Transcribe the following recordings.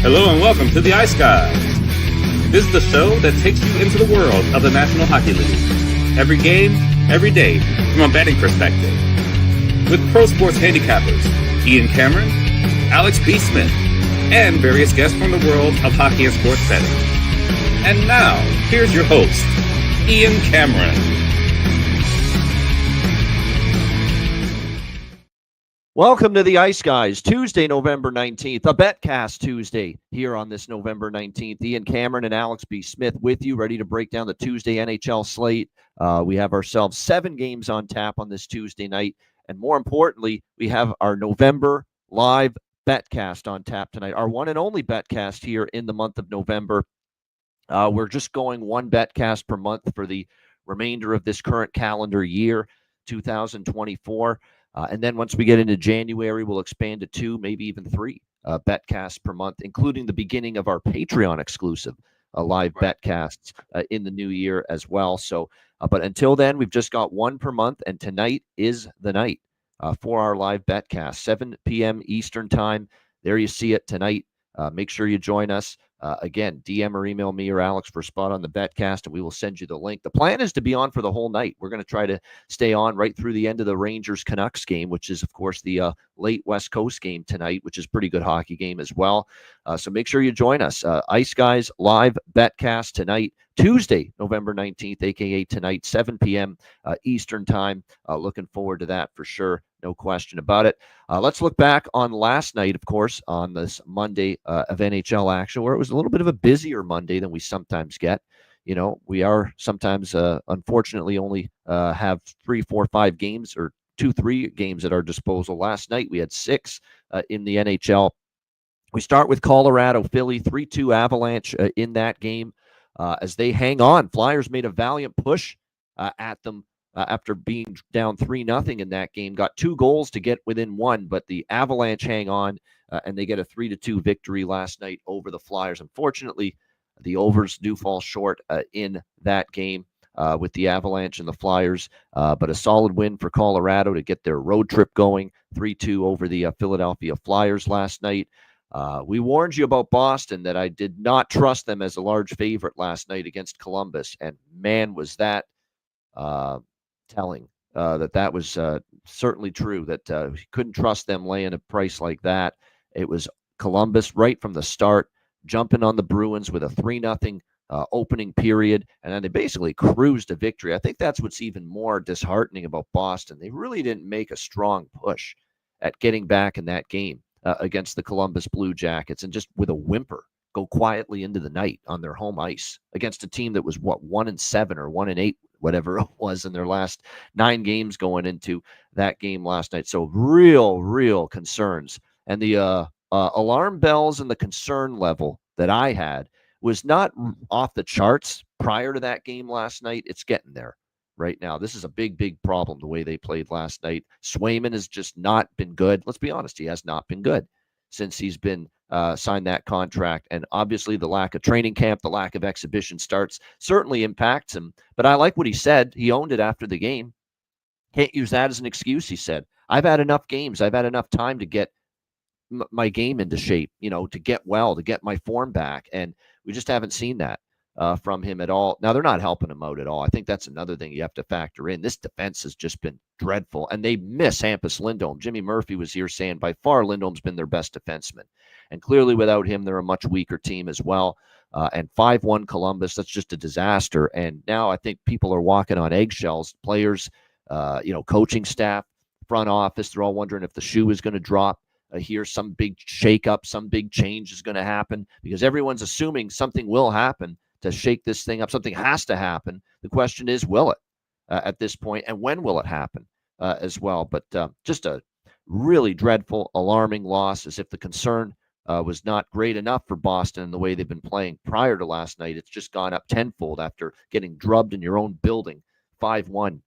Hello and welcome to the Ice Guys. This is the show that takes you into the world of the National Hockey League. Every game, every day, from a betting perspective. With pro sports handicappers, Ian Cameron, Alex B. Smith, and various guests from the world of hockey and sports betting. And now, here's your host, Ian Cameron. Welcome to the Ice Guys, Tuesday, November 19th, a Betcast Tuesday here on this November 19th. Ian Cameron and Alex B. Smith with you, ready to break down the Tuesday NHL slate. We have ourselves 7 games on tap on this Tuesday night, and more importantly, we have our November live Betcast on tap tonight, our one and only Betcast here in the month of November. We're just going one Betcast per month for the remainder of this current calendar year, 2024. And then once we get into January, we'll expand to 2, maybe even 3 Betcasts per month, including the beginning of our Patreon exclusive live Betcasts in the new year as well. So, but until then, we've just got 1 per month, and tonight is the night for our live Betcast, 7 p.m. Eastern time. There you see it tonight. Make sure you join us. Again, DM or email me or Alex for a spot on the Betcast, and we will send you the link. The plan is to be on for the whole night. We're going to try to stay on right through the end of the Rangers-Canucks game, which is, of course, the late West Coast game tonight, which is a pretty good hockey game as well. So make sure you join us. Ice Guys live Betcast tonight, Tuesday, November 19th, a.k.a. tonight, 7 p.m. Eastern time. Looking forward to that for sure. No question about it. Let's look back on last night, of course, on this Monday of NHL action, where it was a little bit of a busier Monday than we sometimes get. You know, we are sometimes, unfortunately, only have 3, 4, 5 games or 2, 3 games at our disposal. Last night, we had 6 in the NHL. We start with Colorado, Philly, 3-2 Avalanche in that game as they hang on. Flyers made a valiant push at them after being down 3-0 in that game, got 2 goals to get within 1, but the Avalanche hang on, and they get a 3-2 victory last night over the Flyers. Unfortunately, the overs do fall short in that game with the Avalanche and the Flyers, but a solid win for Colorado to get their road trip going, 3-2 over the Philadelphia Flyers last night. We warned you about Boston that I did not trust them as a large favorite last night against Columbus, and man, was that telling that was certainly true, that couldn't trust them laying a price like that. It was Columbus right from the start, jumping on the Bruins with a 3-0 opening period, and then they basically cruised to victory. I think that's what's even more disheartening about Boston. They really didn't make a strong push at getting back in that game against the Columbus Blue Jackets, and just with a whimper go quietly into the night on their home ice against a team that was 1-7 or 1-8, whatever it was in their last 9 games going into that game last night. So real concerns. And the alarm bells and the concern level that I had was not off the charts prior to that game last night. It's getting there right now. This is a big problem, the way they played last night. Swayman has just not been good. Let's be honest, he has not been good since he's been signed that contract. And obviously the lack of training camp, the lack of exhibition starts certainly impacts him. But I like what he said. He owned it after the game. Can't use that as an excuse, he said. I've had enough games. I've had enough time to get my game into shape, to get well, to get my form back. And we just haven't seen that from him at all. Now, they're not helping him out at all. I think that's another thing you have to factor in. This defense has just been dreadful, and they miss Hampus Lindholm. Jimmy Murphy was here saying by far Lindholm's been their best defenseman. And clearly without him, they're a much weaker team as well. And 5-1 Columbus, that's just a disaster. And now I think people are walking on eggshells. Players, coaching staff, front office, they're all wondering if the shoe is going to drop. Here, some big shakeup, some big change is going to happen, because everyone's assuming something will happen to shake this thing up. Something has to happen. The question is, will it at this point, and when will it happen as well? But just a really dreadful, alarming loss, as if the concern was not great enough for Boston in the way they've been playing prior to last night. It's just gone up tenfold after getting drubbed in your own building 5-1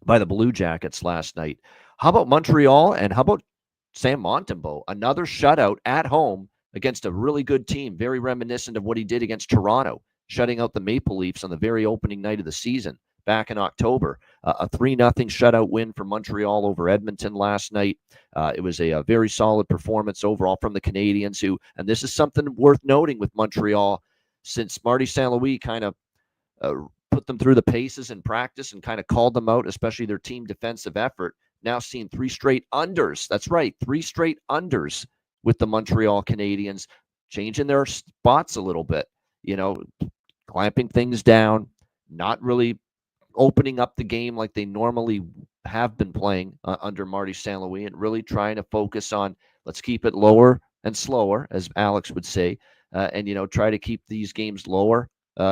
by the Blue Jackets last night. How about Montreal, and how about Sam Montembeault? Another shutout at home against a really good team, very reminiscent of what he did against Toronto, shutting out the Maple Leafs on the very opening night of the season. back in October. A 3-0 shutout win for Montreal over Edmonton last night. It was a very solid performance overall from the Canadiens, who, and this is something worth noting with Montreal, since Marty St. Louis kind of put them through the paces in practice and kind of called them out, especially their team defensive effort. Now seeing 3 straight unders. That's right, 3 straight unders with the Montreal Canadiens, changing their spots a little bit, clamping things down, not really opening up the game like they normally have been playing under Marty St. Louis, and really trying to focus on, let's keep it lower and slower, as Alex would say, and try to keep these games lower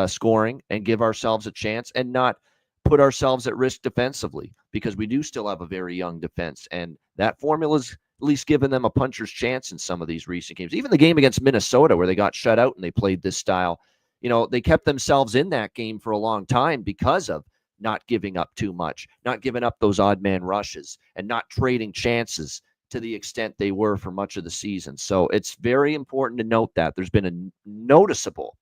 scoring and give ourselves a chance and not put ourselves at risk defensively, because we do still have a very young defense, and that formula's at least given them a puncher's chance in some of these recent games. Even the game against Minnesota, where they got shut out and they played this style, they kept themselves in that game for a long time because of not giving up too much, not giving up those odd man rushes, and not trading chances to the extent they were for much of the season. So it's very important to note that there's been a noticeable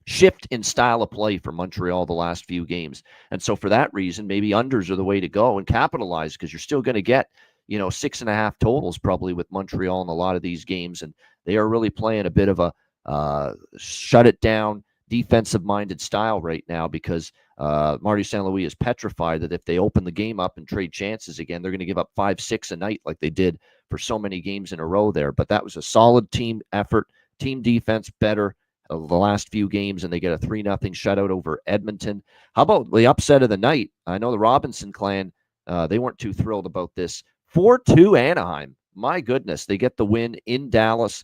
shift in style of play for Montreal the last few games. And so for that reason, maybe unders are the way to go and capitalize, because you're still going to get, 6.5 totals probably with Montreal in a lot of these games. And they are really playing a bit of a shut it down, defensive-minded style right now, because Marty St. Louis is petrified that if they open the game up and trade chances again, they're going to give up 5-6 a night like they did for so many games in a row there. But that was a solid team effort, team defense better the last few games, and they get a 3-0 shutout over Edmonton. How about the upset of the night? I know the Robinson clan, they weren't too thrilled about this. 4-2 Anaheim. My goodness, they get the win in Dallas.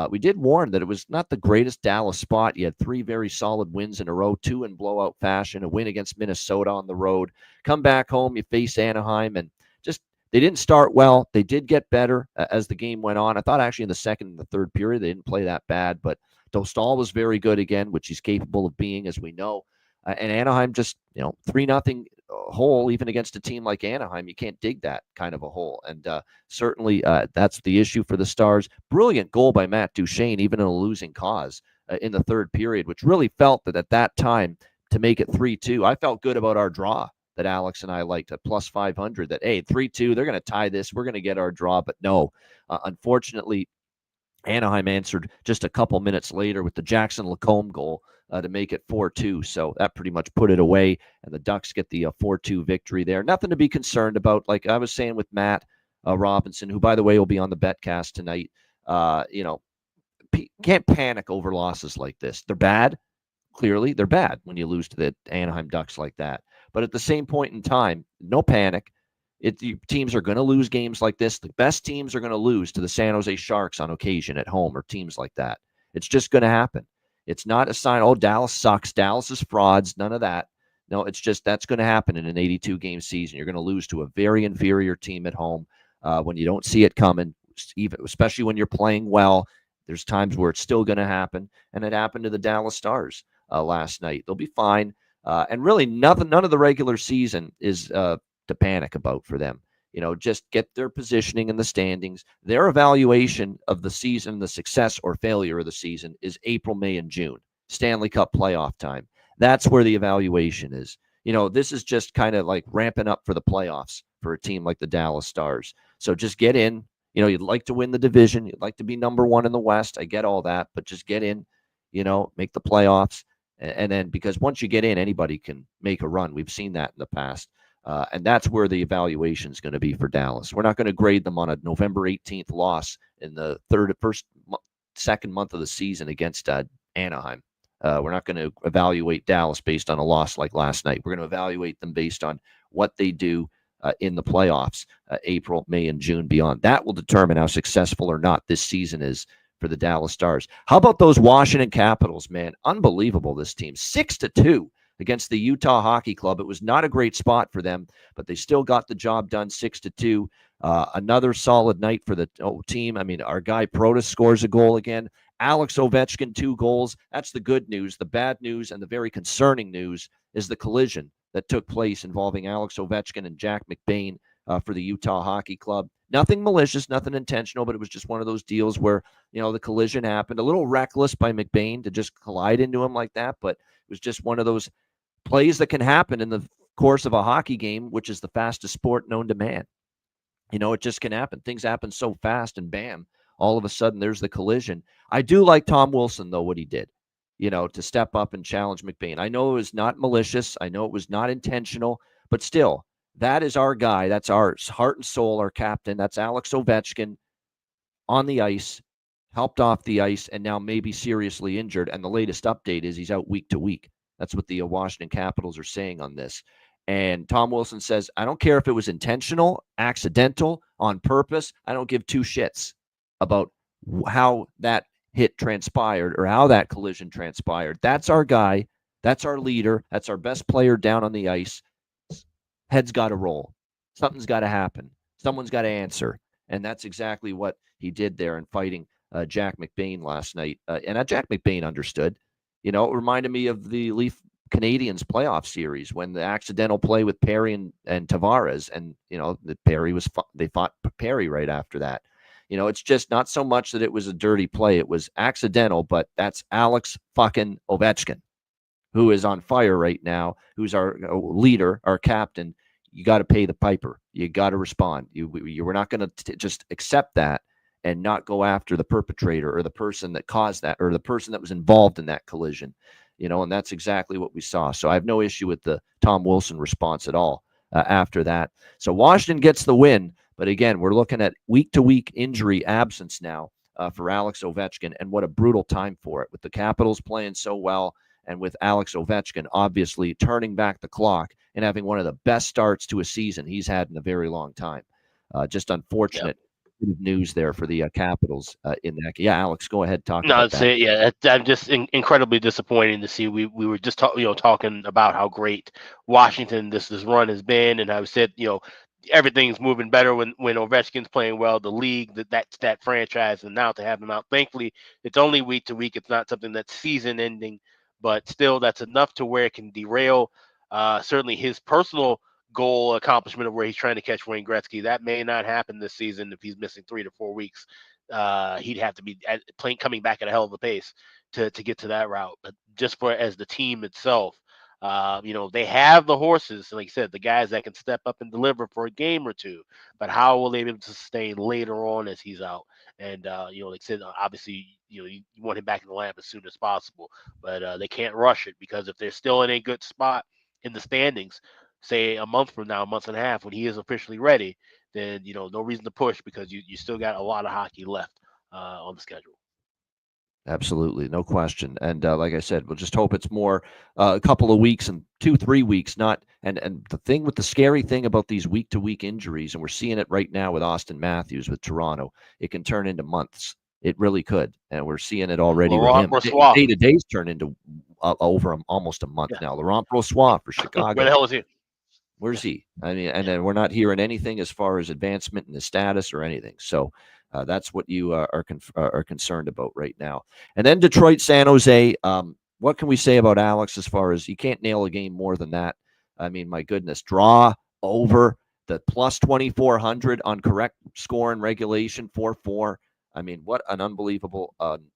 We did warn that it was not the greatest Dallas spot. You had 3 very solid wins in a row, 2 in blowout fashion, a win against Minnesota on the road. Come back home, you face Anaheim, and just they didn't start well. They did get better as the game went on. I thought actually in the second and the third period they didn't play that bad, but Dostal was very good again, which he's capable of being, as we know. And Anaheim just, 3-0 hole, even against a team like Anaheim, you can't dig that kind of a hole. And certainly that's the issue for the Stars. Brilliant goal by Matt Duchene, even in a losing cause in the third period, which really felt that at that time to make it 3-2, I felt good about our draw that Alex and I liked at plus 500, that, hey, 3-2, they're going to tie this. We're going to get our draw. But no, unfortunately, Anaheim answered just a couple minutes later with the Jackson Lacombe goal to make it 4-2. So that pretty much put it away, and the Ducks get the 4-2 victory there. Nothing to be concerned about. Like I was saying with Matt Robinson, who, by the way, will be on the Betcast tonight, can't panic over losses like this. They're bad. Clearly, they're bad when you lose to the Anaheim Ducks like that. But at the same point in time, no panic. Teams are going to lose games like this. The best teams are going to lose to the San Jose Sharks on occasion at home, or teams like that. It's just going to happen. It's not a sign, oh, Dallas sucks, Dallas is frauds, none of that. No, it's just that's going to happen in an 82-game season. You're going to lose to a very inferior team at home when you don't see it coming, especially when you're playing well. There's times where it's still going to happen, and it happened to the Dallas Stars last night. They'll be fine. And really, none of the regular season is to panic about for them. Just get their positioning in the standings. Their evaluation of the season, the success or failure of the season, is April, May, and June, Stanley Cup playoff time. That's where the evaluation is. This is just kind of like ramping up for the playoffs for a team like the Dallas Stars. So just get in. You'd like to win the division. You'd like to be number 1 in the West. I get all that, but just get in, make the playoffs. And then, because once you get in, anybody can make a run. We've seen that in the past. And that's where the evaluation is going to be for Dallas. We're not going to grade them on a November 18th loss in the second month of the season against Anaheim. We're not going to evaluate Dallas based on a loss like last night. We're going to evaluate them based on what they do in the playoffs, April, May, and June beyond. That will determine how successful or not this season is for the Dallas Stars. How about those Washington Capitals, man? Unbelievable, this team. 6-2 against the Utah Hockey Club. It was not a great spot for them, but they still got the job done, 6-2. Another solid night for the team. I mean, our guy Protas scores a goal again. Alex Ovechkin, 2 goals. That's the good news. The bad news and the very concerning news is the collision that took place involving Alex Ovechkin and Jack McBain for the Utah Hockey Club. Nothing malicious, nothing intentional, but it was just one of those deals where, the collision happened. A little reckless by McBain to just collide into him like that, but it was just one of those plays that can happen in the course of a hockey game, which is the fastest sport known to man. It just can happen. Things happen so fast, and bam, all of a sudden there's the collision. I do like Tom Wilson, though, what he did, to step up and challenge McBain. I know it was not malicious. I know it was not intentional, but still, that is our guy. That's our heart and soul, our captain. That's Alex Ovechkin on the ice, helped off the ice, and now maybe seriously injured. And the latest update is he's out week to week. That's what the Washington Capitals are saying on this. And Tom Wilson says, I don't care if it was intentional, accidental, on purpose. I don't give two shits about how that hit transpired or how that collision transpired. That's our guy. That's our leader. That's our best player down on the ice. Head's got to roll. Something's got to happen. Someone's got to answer. And that's exactly what he did there in fighting Jack McBain last night. And Jack McBain understood. It reminded me of the Leaf Canadiens playoff series when the accidental play with Perry and Tavares, and they fought Perry right after that. It's just not so much that it was a dirty play; it was accidental. But that's Alex fucking Ovechkin, who is on fire right now, who's our leader, our captain. You got to pay the piper. You got to respond. You were not going to just accept that and not go after the perpetrator or the person that caused that or the person that was involved in that collision. And that's exactly what we saw. So I have no issue with the Tom Wilson response at all after that. So Washington gets the win. But again, we're looking at week-to-week injury absence now for Alex Ovechkin, and what a brutal time for it with the Capitals playing so well and with Alex Ovechkin obviously turning back the clock and having one of the best starts to a season he's had in a very long time. Just unfortunate. Yep. News there for the Capitals in that. Yeah, Alex, go ahead. Talk about that. Yeah, I'm just incredibly disappointed to see. We were just talking about how great Washington this run has been, and I said everything's moving better when Ovechkin's playing well. The league, that franchise, and now to have him out. Thankfully, it's only week to week. It's not something that's season ending, but still, that's enough to where it can derail certainly his personal goal accomplishment of where he's trying to catch Wayne Gretzky. That may not happen this season if he's missing 3 to 4 weeks. He'd have to be coming back at a hell of a pace to get to that route. But just as the team itself, they have the horses, like I said, the guys that can step up and deliver for a game or two. But how will they be able to sustain later on as he's out? And like I said, obviously, you want him back in the lineup as soon as possible. But they can't rush it, because if they're still in a good spot in the standings, say a month from now, a month and a half, when he is officially ready, then, no reason to push, because you still got a lot of hockey left on the schedule. Absolutely. No question. And like I said, we'll just hope it's more a couple of weeks and 2-3 weeks, not. And the scary thing about these week-to-week injuries, and we're seeing it right now with Austin Matthews with Toronto, it can turn into months. It really could. And we're seeing it already with him. Day-to-days turn into over almost a month now. Laurent Brossoit for Chicago. Where the hell is he? Where's he? I mean, and then we're not hearing anything as far as advancement in his status or anything. So that's what you are concerned about right now. And then Detroit, San Jose. What can we say about Alex as far as you can't nail a game more than that? I mean, my goodness, draw over the plus 2,400 on correct score in regulation, 4-4. I mean, what an unbelievable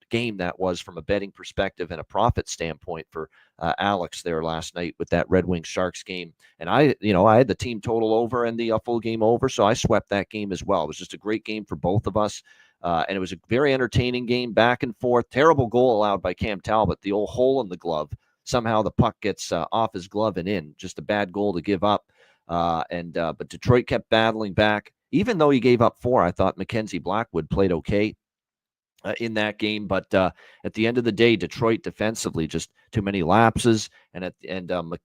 game that was from a betting perspective and a profit standpoint for Alex there last night with that Red Wings Sharks game. And I had the team total over and the full game over, so I swept that game as well. It was just a great game for both of us. And it was a very entertaining game, back and forth. Terrible goal allowed by Cam Talbot, the old hole in the glove. Somehow the puck gets off his glove and in. Just a bad goal to give up. But Detroit kept battling back. Even though he gave up 4, I thought Mackenzie Blackwood played okay in that game. But at the end of the day, Detroit defensively, just too many lapses. And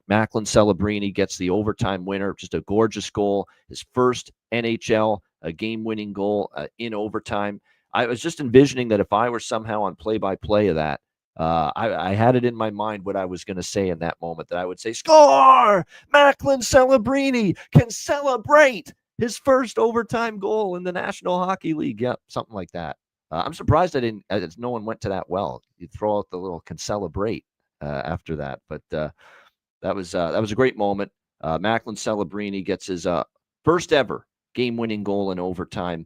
Macklin Celebrini gets the overtime winner. Just a gorgeous goal. His first NHL game-winning goal in overtime. I was just envisioning that if I were somehow on play-by-play of that, I had it in my mind what I was going to say in that moment, that I would say, score! Macklin Celebrini can celebrate his first overtime goal in the National Hockey League. Yep, something like that. I'm surprised no one went to that well. You throw out the little can celebrate after that. But that was a great moment. Macklin Celebrini gets his first ever game-winning goal in overtime.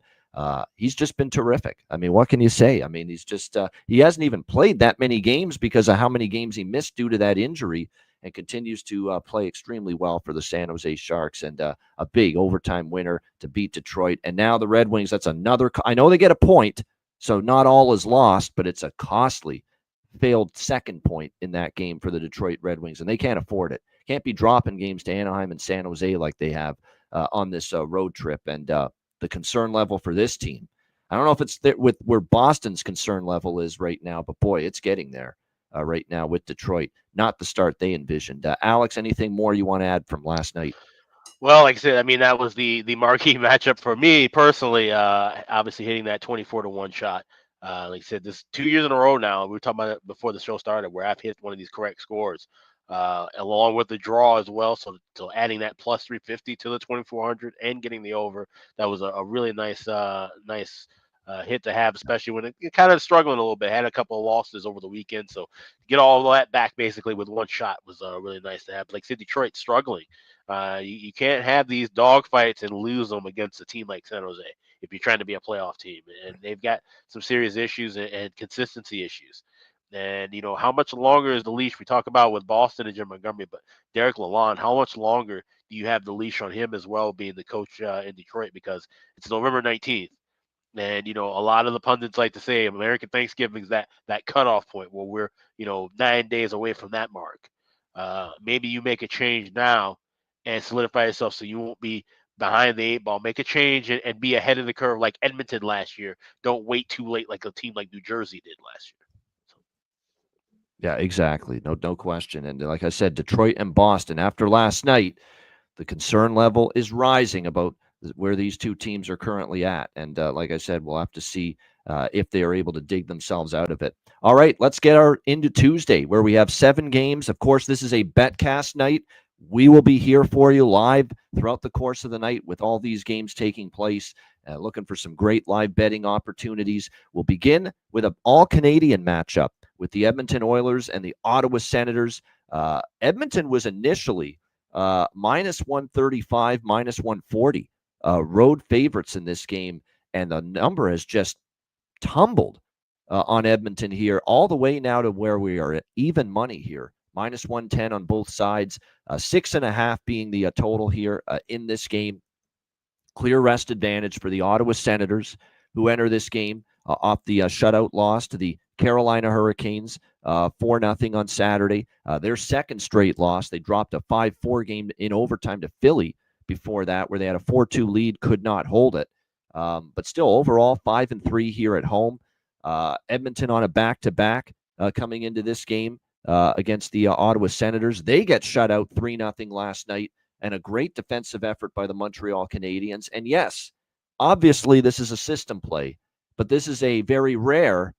He's just been terrific. I mean, what can you say? I mean, he's just he hasn't even played that many games because of how many games he missed due to that injury. and continues to play extremely well for the San Jose Sharks, and a big overtime winner to beat Detroit. And now the Red Wings, that's another, I know they get a point, so not all is lost, but it's a costly failed second point in that game for the Detroit Red Wings, and they can't afford it. Can't be dropping games to Anaheim and San Jose like they have on this road trip. And the concern level for this team, I don't know if it's with where Boston's concern level is right now, but boy, it's getting there right now with Detroit. Not the start they envisioned. Alex, anything more you want to add from last night? Well, like I said, I mean, that was the marquee matchup for me personally. Obviously hitting that 24-1 shot. Like I said, this 2 years in a row now. We were talking about it before the show started, where I've hit one of these correct scores, along with the draw as well. So adding that plus 350 to the 2400 and getting the over, that was a really nice hit to have, especially when it kind of struggling a little bit. Had a couple of losses over the weekend, so to get all that back basically with one shot was really nice to have. Like I said, Detroit struggling. You can't have these dog fights and lose them against a team like San Jose if you're trying to be a playoff team. And they've got some serious issues and consistency issues. And, how much longer is the leash? We talk about with Boston and Jim Montgomery, but Derek Lalonde, how much longer do you have the leash on him as well, being the coach in Detroit? Because it's November 19th. And, a lot of the pundits like to say American Thanksgiving is that cutoff point where we're, 9 days away from that mark. Maybe you make a change now and solidify yourself so you won't be behind the eight ball. Make a change and be ahead of the curve like Edmonton last year. Don't wait too late like a team like New Jersey did last year. Yeah, exactly. No question. And like I said, Detroit and Boston, after last night, the concern level is rising about where these two teams are currently at. And like I said, we'll have to see if they are able to dig themselves out of it. All right, let's get into Tuesday, where we have 7 games. Of course, this is a betcast night. We will be here for you live throughout the course of the night with all these games taking place. Looking for some great live betting opportunities. We'll begin with an all-Canadian matchup with the Edmonton Oilers and the Ottawa Senators. Edmonton was initially minus 135, minus 140 road favorites in this game, and the number has just tumbled on Edmonton here, all the way now to where we are at even money here, minus 110 on both sides, 6.5 being the total here in this game. Clear rest advantage for the Ottawa Senators, who enter this game off the shutout loss to the Carolina Hurricanes 4-0 on Saturday. Their second straight loss. They dropped a 5-4 game in overtime to Philly before that, where they had a 4-2 lead, could not hold it. But still, overall, 5-3 here at home. Edmonton on a back-to-back coming into this game against the Ottawa Senators. They get shut out 3-0 last night, and a great defensive effort by the Montreal Canadiens. And yes, obviously this is a system play, but this is a very rare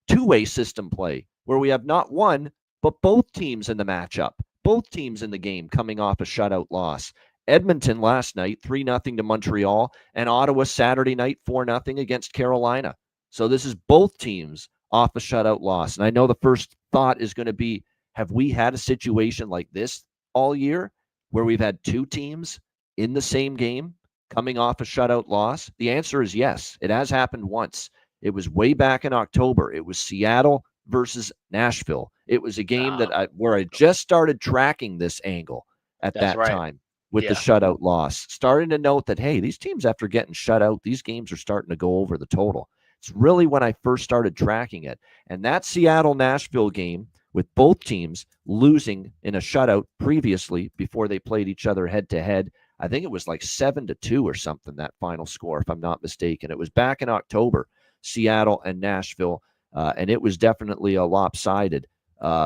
two-way system play where we have not one, but both teams in the matchup, both teams in the game coming off a shutout loss. Edmonton last night, 3-0 to Montreal, and Ottawa Saturday night, 4-0 against Carolina. So this is both teams off a shutout loss. And I know the first thought is going to be, have we had a situation like this all year where we've had two teams in the same game coming off a shutout loss? The answer is yes. It has happened once. It was way back in October. It was Seattle versus Nashville. It was a game where I just started tracking this angle at that time with the shutout loss. Starting to note that, hey, these teams, after getting shut out, these games are starting to go over the total. It's really when I first started tracking it. And that Seattle-Nashville game, with both teams losing in a shutout previously before they played each other head-to-head, I think it was like 7-2 or something, that final score, if I'm not mistaken. It was back in October, Seattle and Nashville, and it was definitely a lopsided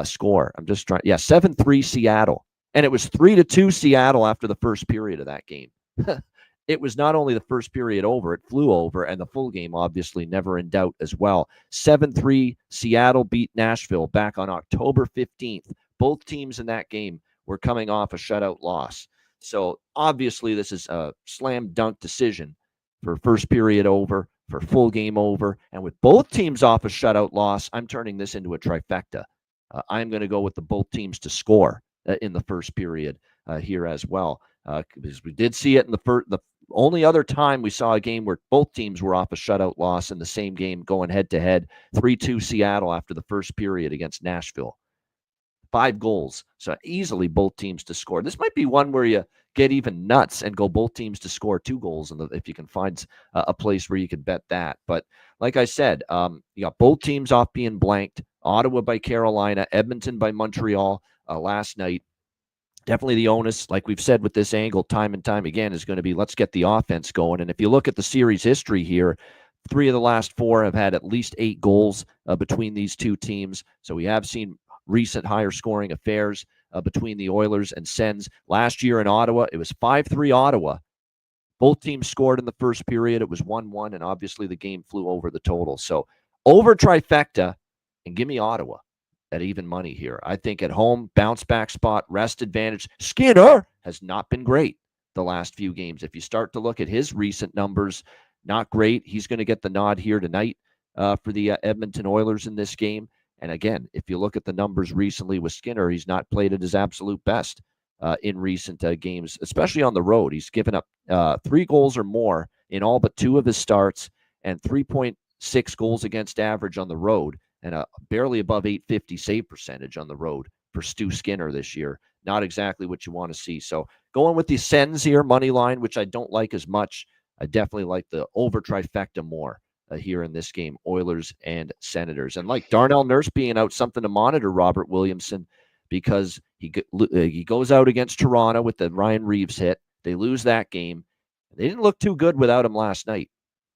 score. I'm just trying. Yeah, 7-3 Seattle. And it was 3-2 Seattle after the first period of that game. It was not only the first period over, it flew over, and the full game obviously never in doubt as well. 7-3 Seattle beat Nashville back on October 15th. Both teams in that game were coming off a shutout loss. So obviously this is a slam dunk decision for first period over, for full game over. And with both teams off a shutout loss, I'm turning this into a trifecta. I'm going to go with the both teams to score in the first period here as well. Because we did see it in the only other time we saw a game where both teams were off a shutout loss in the same game going head-to-head, 3-2 Seattle after the first period against Nashville. 5 goals. So easily both teams to score. This might be one where you get even nuts and go both teams to score 2 goals, if you can find a place where you could bet that. But like I said, you got both teams off being blanked. Ottawa by Carolina, Edmonton by Montreal last night. Definitely the onus, like we've said with this angle time and time again, is going to be let's get the offense going. And if you look at the series history here, 3 of the last 4 have had at least 8 goals between these two teams. So we have seen recent higher scoring affairs between the Oilers and Sens. Last year in Ottawa, it was 5-3 Ottawa. Both teams scored in the first period. It was 1-1, and obviously the game flew over the total. So over trifecta, and give me Ottawa at even money here. I think at home, bounce back spot, rest advantage. Skinner has not been great the last few games. If you start to look at his recent numbers, not great. He's going to get the nod here tonight for the Edmonton Oilers in this game. And again, if you look at the numbers recently with Skinner, he's not played at his absolute best in recent games, especially on the road. He's given up 3 goals or more in all but 2 of his starts and 3.6 goals against average on the road and a barely above 850 save percentage on the road for Stu Skinner this year. Not exactly what you want to see. So going with the Sens here, money line, which I don't like as much. I definitely like the over trifecta more here in this game, Oilers and Senators. And like Darnell Nurse being out, something to monitor, Robert Williamson, because he goes out against Toronto with the Ryan Reeves hit. They lose that game. They didn't look too good without him last night.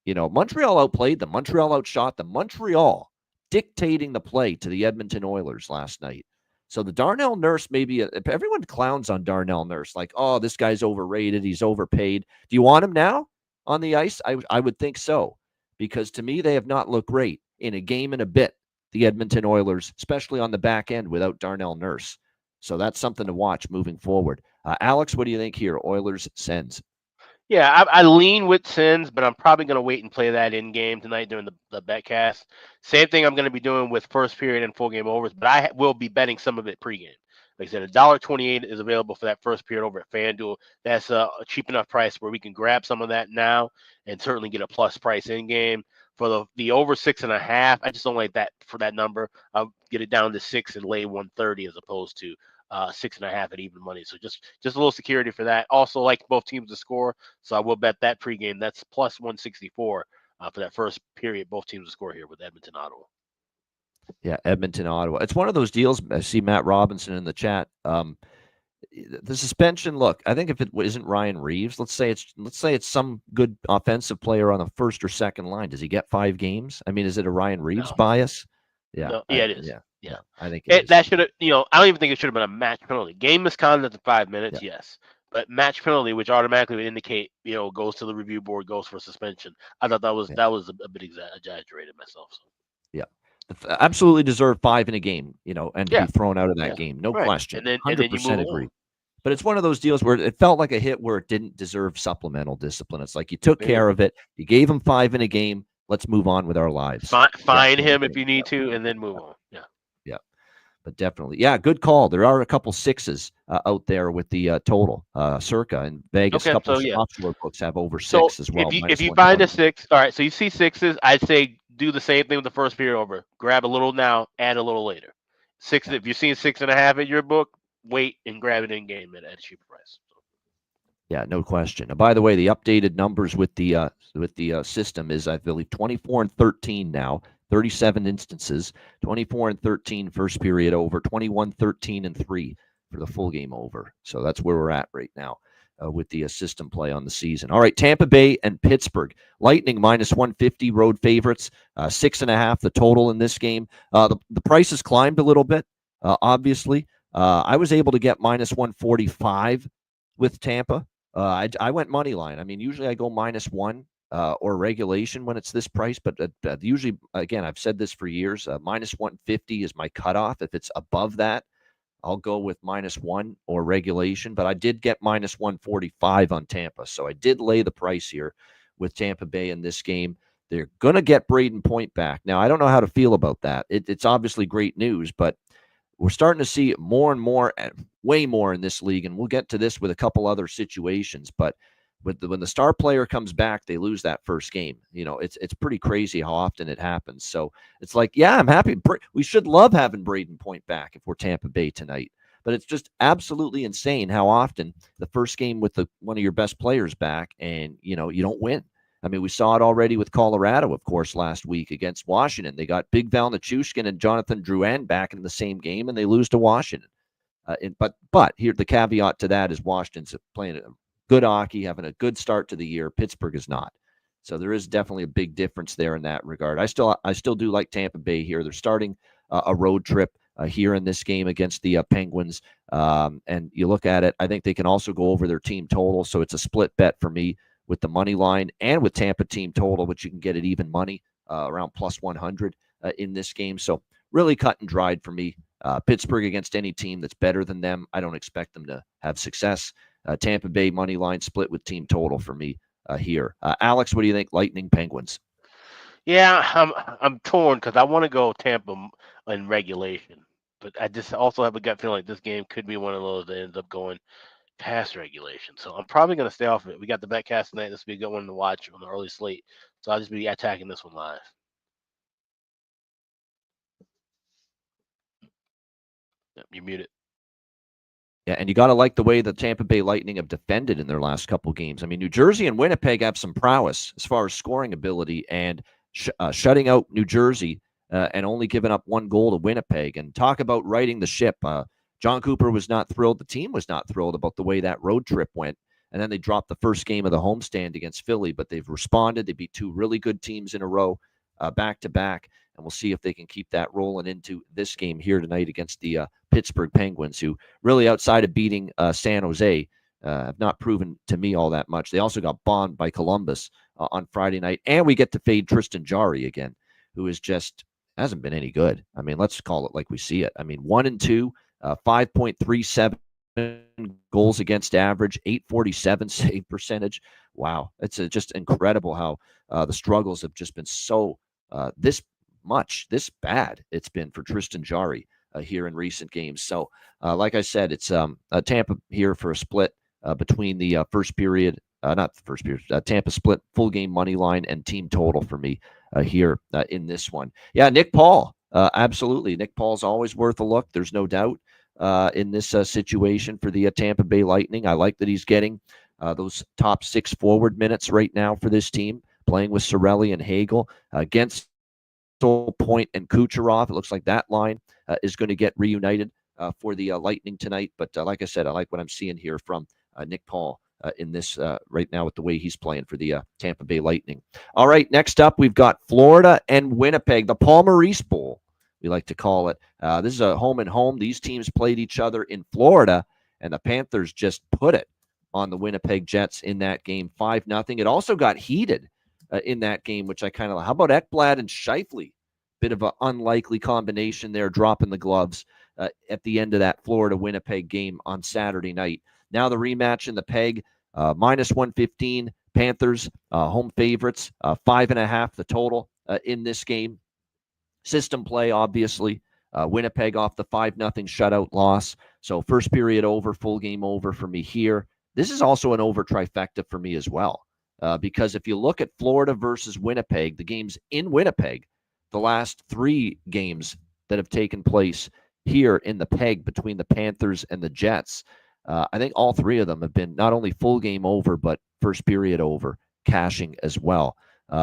Montreal outplayed them. Montreal outshot them. Montreal dictating the play to the Edmonton Oilers last night. So the Darnell Nurse, everyone clowns on Darnell Nurse, like, oh, this guy's overrated. He's overpaid. Do you want him now on the ice? I would think so, because to me, they have not looked great in a game and a bit, the Edmonton Oilers, especially on the back end without Darnell Nurse. So that's something to watch moving forward. Alex, what do you think here? Oilers, Sens. Yeah, I lean with Sens, but I'm probably going to wait and play that in game tonight during the betcast. Same thing I'm going to be doing with first period and full game overs, but I will be betting some of it pregame. Like I said, $1.28 is available for that first period over at FanDuel. That's a cheap enough price where we can grab some of that now and certainly get a plus price in game. For the over 6.5, I just don't like that for that number. I'll get it down to 6 and lay 130 as opposed to 6.5 at even money. So just a little security for that. Also like both teams to score, so I will bet that pregame. That's plus 164 for that first period. Both teams to score here with Edmonton, Ottawa. Yeah, Edmonton, Ottawa. It's one of those deals. I see Matt Robinson in the chat. The suspension. Look, I think if it isn't Ryan Reeves, let's say it's some good offensive player on the first or second line. Does he get 5 games? I mean, is it a Ryan Reeves bias? Yeah, no, yeah, it is. Yeah, I think that should have. I don't even think it should have been a match penalty. Game misconduct in 5 minutes, yes, but match penalty, which automatically would indicate goes to the review board, goes for suspension. I thought that was a bit exaggerated myself. So. Yeah. Absolutely deserve 5 in a game, and to be thrown out of that game. No question. And then 100% agree. But it's one of those deals where it felt like a hit where it didn't deserve supplemental discipline. It's like you took care of it. You gave him 5 in a game. Let's move on with our lives. Fine him if you need to, and then move on. Yeah. Yeah. But definitely. Yeah, good call. There are a couple 6s out there with the total. Circa and Vegas. A couple offshore books have over 6 as well. If you find a 6, all right, so you see 6s, I'd say do the same thing with the first period over. Grab a little now, add a little later. 6, if you're seeing 6.5 at your book, wait and grab it in game at a cheaper price. Yeah, no question. By the way, the updated numbers with the system is, I believe, 24 and 13 now, 37 instances, 24 and 13 first period over, 21, 13 and 3 for the full game over. So that's where we're at right now. With the system play on the season. All right, Tampa Bay and Pittsburgh. Lightning minus 150 road favorites, 6.5 the total in this game. The price has climbed a little bit, obviously. I was able to get minus 145 with Tampa. I went money line. I mean, usually I go -1 or regulation when it's this price, but usually, again, I've said this for years, minus 150 is my cutoff. If it's above that, I'll go with -1 or regulation, but I did get minus 145 on Tampa. So I did lay the price here with Tampa Bay in this game. They're going to get Braden Point back. Now, I don't know how to feel about that. It's obviously great news, but we're starting to see more and more, way more in this league, and we'll get to this with a couple other situations. But when the star player comes back, they lose that first game. It's pretty crazy how often it happens. So it's like, yeah, I'm happy. We should love having Braden Point back if we're Tampa Bay tonight. But it's just absolutely insane how often the first game with one of your best players back and, you don't win. I mean, we saw it already with Colorado, of course, last week against Washington. They got Big Val Nichushkin and Jonathan Drouin back in the same game, and they lose to Washington. But here, the caveat to that is Washington's playing good hockey, having a good start to the year. Pittsburgh is not. So there is definitely a big difference there in that regard. I still do like Tampa Bay here. They're starting a road trip here in this game against the Penguins. And you look at it, I think they can also go over their team total. So it's a split bet for me with the money line and with Tampa team total, which you can get at even money around plus 100 in this game. So really cut and dried for me. Pittsburgh against any team that's better than them, I don't expect them to have success. Tampa Bay money line split with team total for me here. Alex, what do you think? Lightning, Penguins. Yeah, I'm torn because I want to go Tampa in regulation, but I just also have a gut feeling like this game could be one of those that ends up going past regulation. So I'm probably going to stay off of it. We got the betcast tonight. This will be a good one to watch on the early slate. So I'll just be attacking this one live. Yep, you're muted. Yeah, and you got to like the way the Tampa Bay Lightning have defended in their last couple games. I mean, New Jersey and Winnipeg have some prowess as far as scoring ability, and shutting out New Jersey and only giving up one goal to Winnipeg. And talk about righting the ship. John Cooper was not thrilled. The team was not thrilled about the way that road trip went. And then they dropped the first game of the homestand against Philly, but they've responded. They beat two really good teams in a row, back to back. And we'll see if they can keep that rolling into this game here tonight against the Pittsburgh Penguins, who really, outside of beating San Jose, have not proven to me all that much. They also got bombed by Columbus on Friday night. And we get to fade Tristan Jarry again, who is just hasn't been any good. I mean, let's call it like we see it. I mean, 1-2, 5.37 goals against average, 847 save percentage. Wow. It's just incredible how the struggles have just been so this bad it's been for Tristan Jarry here in recent games. So like I said, it's Tampa here for a split between the first period, not the first period, Tampa split full game money line and team total for me here in this one. Yeah, Nick Paul, absolutely. Nick Paul's always worth a look. There's no doubt in this situation for the Tampa Bay Lightning. I like that he's getting those top 6 forward minutes right now for this team, playing with Cirelli and Hagel against Point and Kucherov. It looks like that line is going to get reunited for the Lightning tonight. But like I said, I like what I'm seeing here from Nick Paul in this right now with the way he's playing for the Tampa Bay Lightning. All right, next up, we've got Florida and Winnipeg, the Paul Maurice Bowl, we like to call it. This is a home and home. These teams played each other in Florida, and the Panthers just put it on the Winnipeg Jets in that game, 5-0. It also got heated in that game, which I kind of, how about Ekblad and Scheifele? Bit of an unlikely combination there, dropping the gloves at the end of that Florida-Winnipeg game on Saturday night. Now the rematch in the Peg, minus 115, Panthers, home favorites, 5.5 the total in this game. System play, obviously. Winnipeg off the 5-0 shutout loss. So first period over, full game over for me here. This is also an over trifecta for me as well. Because if you look at Florida versus Winnipeg, the games in Winnipeg, the last 3 games that have taken place here in the Peg between the Panthers and the Jets, I think all 3 of them have been not only full game over, but first period over, cashing as well.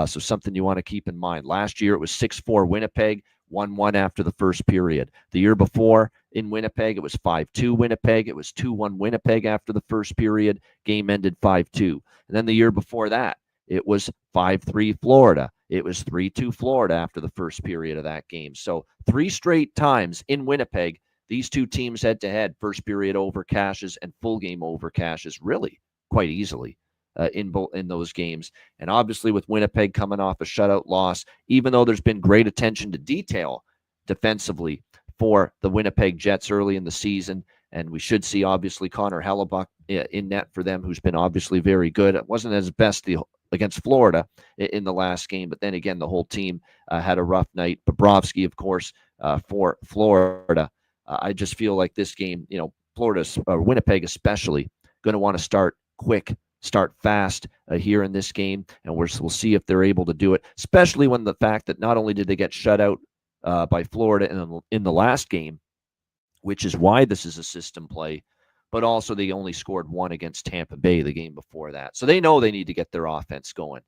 So something you want to keep in mind. Last year, it was 6-4 Winnipeg, 1-1 after the first period. The year before in Winnipeg, it was 5-2 Winnipeg. It was 2-1 Winnipeg after the first period. Game ended 5-2. And then the year before that, it was 5-3 Florida. It was 3-2 Florida after the first period of that game. So 3 straight times in Winnipeg, these 2 teams head-to-head, first period over cashes and full game over cashes really quite easily in those games. And obviously with Winnipeg coming off a shutout loss, even though there's been great attention to detail defensively for the Winnipeg Jets early in the season, and we should see obviously Connor Hellebuck in net for them, who's been obviously very good. It wasn't as best against Florida in the last game, but then again, the whole team had a rough night. Bobrovsky, of course, for Florida. I just feel like this game, Winnipeg especially, going to want to start quick start fast here in this game, and we'll see if they're able to do it, especially when the fact that not only did they get shut out by Florida in the last game, which is why this is a system play, but also they only scored one against Tampa Bay the game before that. So they know they need to get their offense going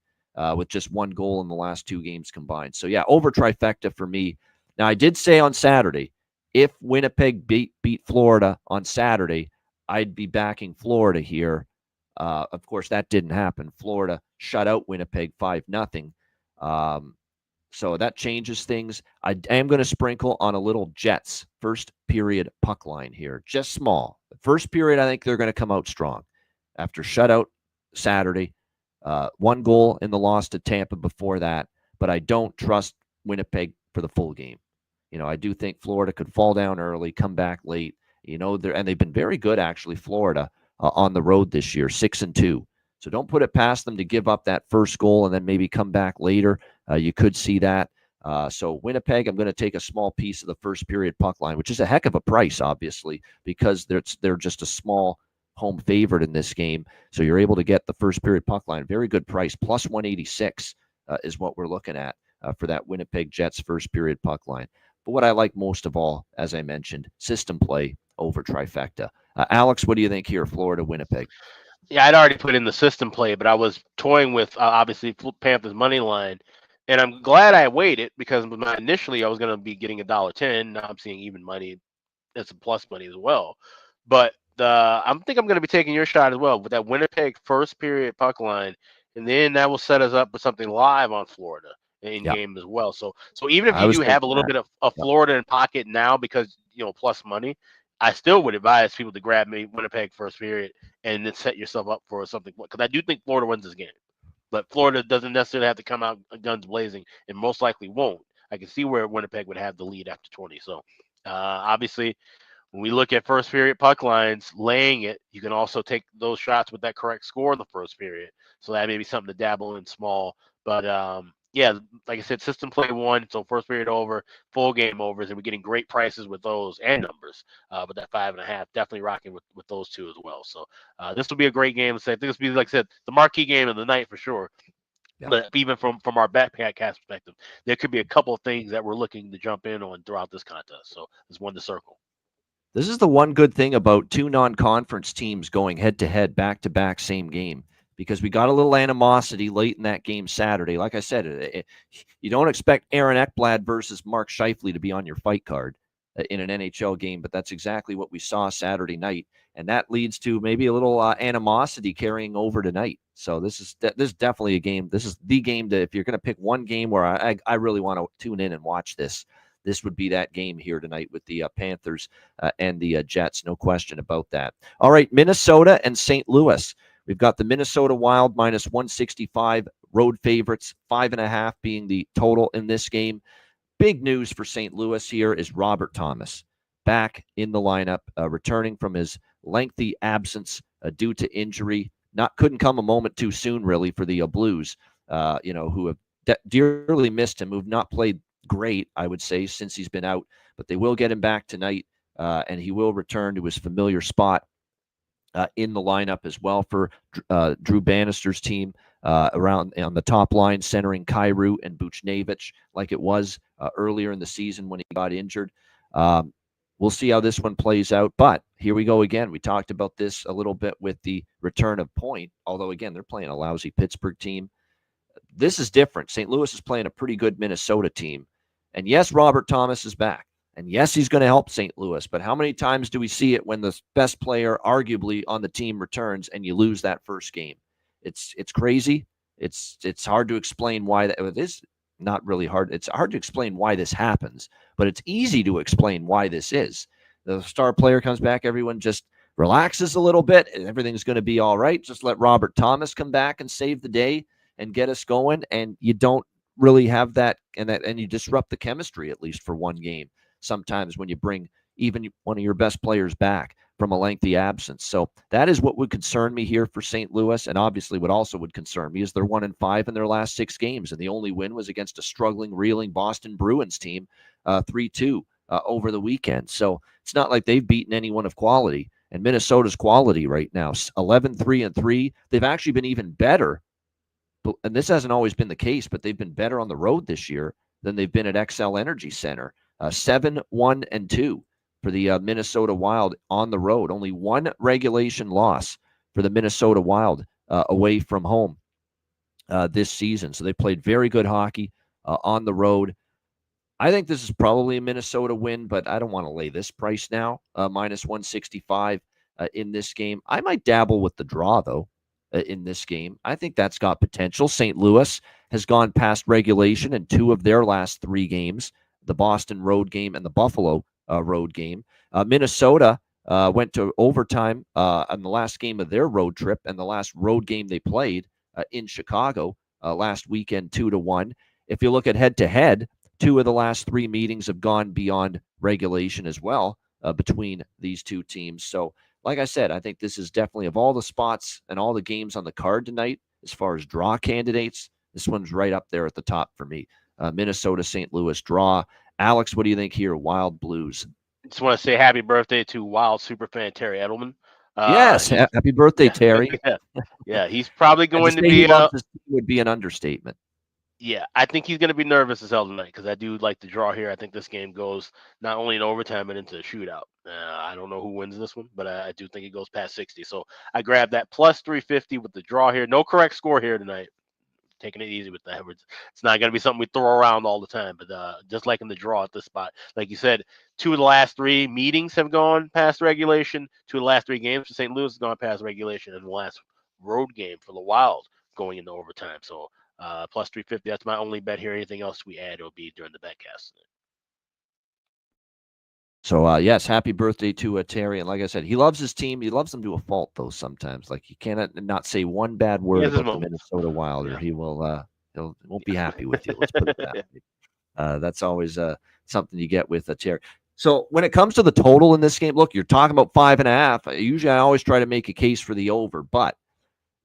with just one goal in the last 2 games combined. So, yeah, over trifecta for me. Now, I did say on Saturday, if Winnipeg beat Florida on Saturday, I'd be backing Florida here. Of course, that didn't happen. Florida shut out Winnipeg 5-0. So that changes things. I am going to sprinkle on a little Jets first period puck line here, just small. The first period, I think they're going to come out strong after shutout Saturday. 1 goal in the loss to Tampa before that, but I don't trust Winnipeg for the full game. I do think Florida could fall down early, come back late. And they've been very good actually, Florida, on the road this year, 6-2. So don't put it past them to give up that first goal and then maybe come back later. You could see that. So Winnipeg, I'm going to take a small piece of the first period puck line, which is a heck of a price, obviously, because they're just a small home favorite in this game. So you're able to get the first period puck line. Very good price. Plus 186 is what we're looking at for that Winnipeg Jets first period puck line. But what I like most of all, as I mentioned, system play over trifecta. Alex, what do you think here, Florida, Winnipeg? Yeah, I'd already put in the system play, but I was toying with obviously Panthers money line, and I'm glad I waited because initially I was going to be getting $1.10. Now I'm seeing even money. That's a plus money as well. But I think I'm going to be taking your shot as well with that Winnipeg first period puck line, and then that will set us up with something live on Florida in game as well. So even if you do have a little bit of Florida in pocket now because plus money, I still would advise people to grab me Winnipeg first period and then set yourself up for something, because I do think Florida wins this game, but Florida doesn't necessarily have to come out guns blazing and most likely won't. I can see where Winnipeg would have the lead after 20. So obviously when we look at first period puck lines, laying it, you can also take those shots with that correct score in the first period. So that may be something to dabble in small, but yeah, like I said, system play 1, so first period over, full game overs, and we're getting great prices with those and numbers. But that 5.5, definitely rocking with those 2 as well. So this will be a great game. So I think this will be, like I said, the marquee game of the night for sure. Yeah. But even from our backpack cast perspective, there could be a couple of things that we're looking to jump in on throughout this contest. So there's one to circle. This is the one good thing about 2 non-conference teams going head-to-head, back-to-back, same game, because we got a little animosity late in that game Saturday. Like I said, you don't expect Aaron Ekblad versus Mark Scheifele to be on your fight card in an NHL game, but that's exactly what we saw Saturday night, and that leads to maybe a little animosity carrying over tonight. So this is definitely a game. This is the game that if you're going to pick one game where I really want to tune in and watch this would be that game here tonight with the Panthers and the Jets. No question about that. All right, Minnesota and St. Louis. We've got the Minnesota Wild minus 165 road favorites, 5.5 being the total in this game. Big news for St. Louis here is Robert Thomas back in the lineup, returning from his lengthy absence due to injury. Couldn't come a moment too soon, really, for the Blues, who have dearly missed him, who've not played great, I would say, since he's been out. But they will get him back tonight, and he will return to his familiar spot in the lineup as well for Drew Bannister's team around on the top line, centering Kyrou and Buchnevich like it was earlier in the season when he got injured. We'll see how this one plays out. But here we go again. We talked about this a little bit with the return of Point, although, again, they're playing a lousy Pittsburgh team. This is different. St. Louis is playing a pretty good Minnesota team. And yes, Robert Thomas is back. And yes, he's going to help St. Louis. But how many times do we see it when the best player arguably on the team returns and you lose that first game? It's crazy. It's hard to explain why that it is. Not really hard. It's hard to explain why this happens, but it's easy to explain why this is. The star player comes back, everyone just relaxes a little bit, and everything's going to be all right. Just let Robert Thomas come back and save the day and get us going, and you don't really have that, and you disrupt the chemistry, at least for one game, sometimes when you bring even one of your best players back from a lengthy absence. So that is what would concern me here for St. Louis, and obviously what also would concern me is they're 1-5 in their last 6 games, and the only win was against a struggling, reeling Boston Bruins team, 3-2 over the weekend. So it's not like they've beaten anyone of quality, And Minnesota's quality right now, 11-3-3. They've actually been even better. And this hasn't always been the case, but they've been better on the road this year than they've been at XL Energy Center. 7-1-2 for the Minnesota Wild on the road. Only one regulation loss for the Minnesota Wild away from home this season. So they played very good hockey on the road. I think this is probably a Minnesota win, but I don't want to lay this price now. Minus 165 in this game. I might dabble with the draw, though, in this game. I think that's got potential. St. Louis has gone past regulation in 2 of their last 3 games, the Boston road game and the Buffalo road game. Minnesota went to overtime on the last game of their road trip, and the last road game they played in Chicago last weekend, 2-1. If you look at head-to-head, 2 of the last 3 meetings have gone beyond regulation as well between these 2 teams. So, like I said, I think this is definitely, of all the spots and all the games on the card tonight, as far as draw candidates, this one's right up there at the top for me. Minnesota, St. Louis draw. Alex, what do you think here? Wild Blues. Just want to say happy birthday to Wild superfan Terry Edelman. Yes, happy birthday, Terry. Yeah, he's probably going to be. Would be an understatement. Yeah, I think he's going to be nervous as hell tonight because I do like the draw here. I think this game goes not only in overtime but into a shootout. I don't know who wins this one, but I do think it goes past 60. So I grabbed that plus 350 with the draw here. No correct score here tonight. Taking it easy with that. It's not going to be something we throw around all the time, but just like in the draw at this spot, like you said, 2 of the last 3 meetings have gone past regulation. 2 of the last 3 games for St. Louis has gone past regulation, and the last road game for the Wild going into overtime. So plus 350. That's my only bet here. Anything else we add will be during the betcast. So, yes, happy birthday to Terry. And like I said, he loves his team. He loves them to a fault, though, sometimes. Like, you cannot not say one bad word about the Minnesota Wild, or he won't be happy with you. Let's put it that way. That's always something you get with Terry. So, when it comes to the total in this game, look, you're talking about 5.5. Usually, I always try to make a case for the over.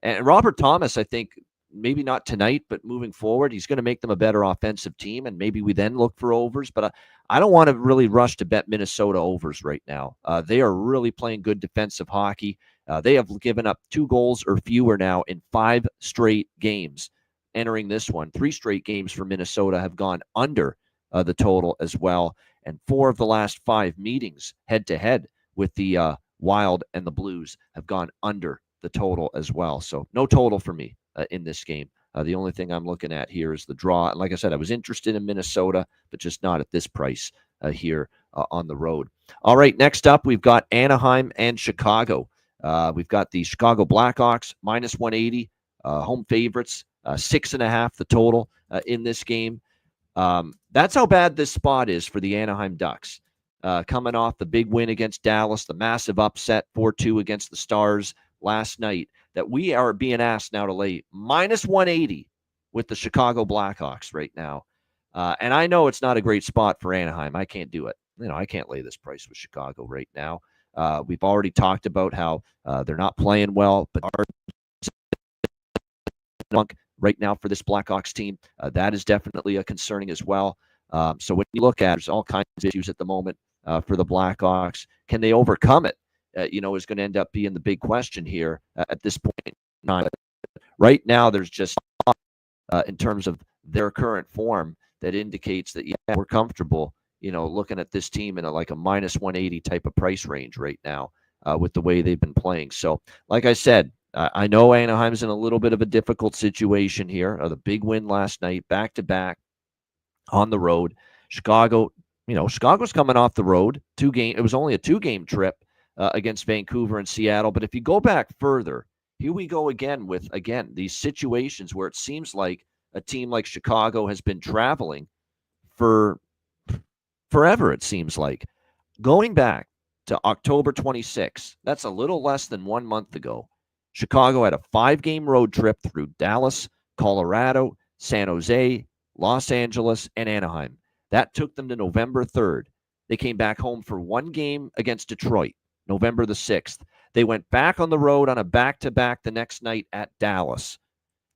And Robert Thomas, I think, maybe not tonight, but moving forward, he's going to make them a better offensive team, and maybe we then look for overs. But I don't want to really rush to bet Minnesota overs right now. They are really playing good defensive hockey. They have given up 2 goals or fewer now in 5 straight games. Entering this one, 3 straight games for Minnesota have gone under the total as well, and 4 of the last 5 meetings head-to-head with the Wild and the Blues have gone under the total as well. So no total for me in this game. The only thing I'm looking at here is the draw. And like I said, I was interested in Minnesota, but just not at this price here on the road. All right, next up, we've got Anaheim and Chicago. We've got the Chicago Blackhawks, minus 180, home favorites, 6.5 the total in this game. That's how bad this spot is for the Anaheim Ducks. Coming off the big win against Dallas, the massive upset 4-2 against the Stars last night, that we are being asked now to lay minus 180 with the Chicago Blackhawks right now. And I know it's not a great spot for Anaheim. I can't do it. I can't lay this price with Chicago right now. We've already talked about how they're not playing well, but right now for this Blackhawks team, that is definitely concerning as well. So when you look at, there's all kinds of issues at the moment for the Blackhawks. Can they overcome it? Is going to end up being the big question here at this point. Right now, there's just in terms of their current form that indicates that, we're comfortable, looking at this team in a minus 180 type of price range right now with the way they've been playing. So, like I said, I know Anaheim's in a little bit of a difficult situation here. The big win last night, back-to-back on the road. Chicago's coming off the road. It was only a 2-game trip against Vancouver and Seattle. But if you go back further, here we go again with, these situations where it seems like a team like Chicago has been traveling for forever, it seems like. Going back to October 26th, that's a little less than 1 month ago, Chicago had a 5-game road trip through Dallas, Colorado, San Jose, Los Angeles, and Anaheim. That took them to November 3rd. They came back home for 1 game against Detroit, November the 6th. They went back on the road on a back-to-back the next night at Dallas.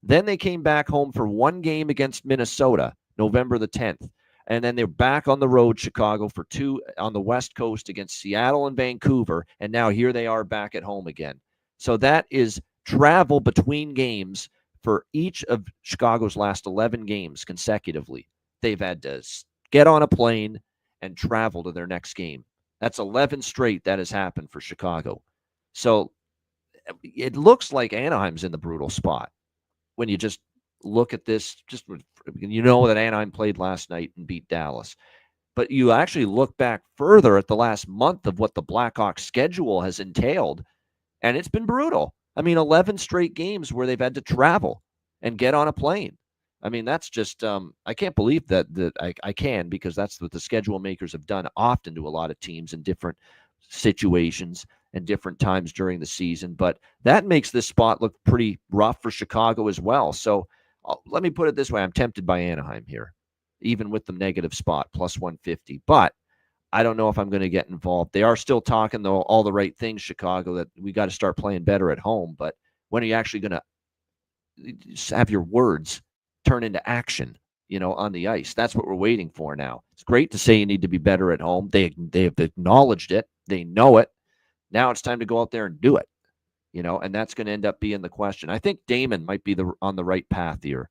Then they came back home for 1 game against Minnesota, November the 10th. And then they're back on the road, Chicago, for 2 on the West Coast against Seattle and Vancouver. And now here they are back at home again. So that is travel between games for each of Chicago's last 11 games consecutively. They've had to get on a plane and travel to their next game. That's 11 straight that has happened for Chicago. So it looks like Anaheim's in the brutal spot when you just look at this. Just that Anaheim played last night and beat Dallas. But you actually look back further at the last month of what the Blackhawks schedule has entailed, and it's been brutal. I mean, 11 straight games where they've had to travel and get on a plane. I mean, that's just, I can't believe that I can, because that's what the schedule makers have done often to a lot of teams in different situations and different times during the season. But that makes this spot look pretty rough for Chicago as well. So let me put it this way. I'm tempted by Anaheim here, even with the negative spot, plus 150. But I don't know if I'm going to get involved. They are still talking, though, all the right things, Chicago, that we got to start playing better at home. But when are you actually going to have your words turn into action, on the ice? That's what we're waiting for now. It's great to say you need to be better at home. They have acknowledged it. They know it. Now it's time to go out there and do it, and that's going to end up being the question. I think Damon might be on the right path here.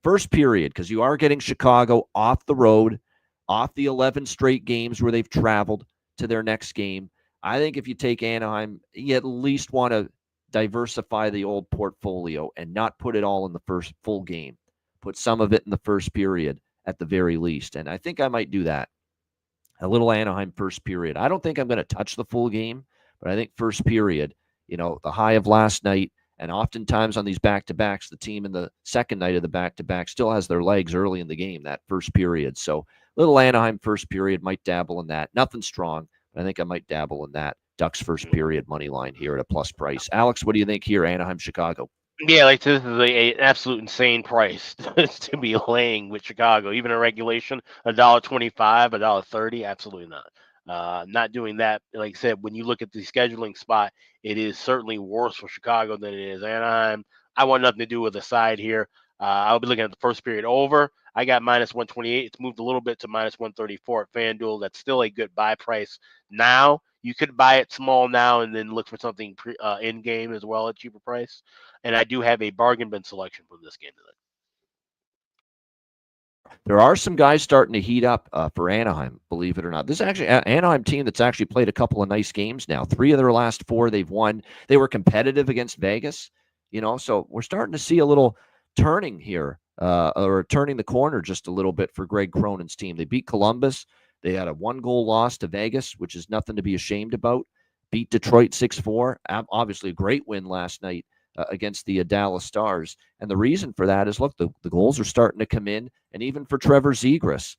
First period, because you are getting Chicago off the road, off the 11 straight games where they've traveled to their next game. I think if you take Anaheim, you at least want to diversify the old portfolio and not put it all in the first full game. Put some of it in the first period at the very least. And I think I might do that. A little Anaheim first period. I don't think I'm going to touch the full game, but I think first period, the high of last night, and oftentimes on these back-to-backs, the team in the second night of the back-to-back still has their legs early in the game, that first period. So little Anaheim first period, might dabble in that. Nothing strong, but I think I might dabble in that. Ducks first period money line here at a plus price. Alex, what do you think here, Anaheim, Chicago? Yeah, this is an absolute insane price to be laying with Chicago. Even in regulation, $1.25, $1.30, absolutely not. Not doing that. Like I said, when you look at the scheduling spot, it is certainly worse for Chicago than it is Anaheim. I want nothing to do with the side here. I'll be looking at the first period over. I got minus 128. It's moved a little bit to minus 134 at FanDuel. That's still a good buy price now. You could buy it small now and then look for something in game as well at cheaper price. And I do have a bargain bin selection from this game tonight. There are some guys starting to heat up for Anaheim, believe it or not. This is actually an Anaheim team that's actually played a couple of nice games now. 3 of their last 4 they've won. They were competitive against Vegas, so we're starting to see a little turning here, or turning the corner just a little bit for Greg Cronin's team. They beat Columbus. They had a 1-goal loss to Vegas, which is nothing to be ashamed about. Beat Detroit 6-4. Obviously a great win last night against the Dallas Stars. And the reason for that is, look, the goals are starting to come in. And even for Trevor Zegras,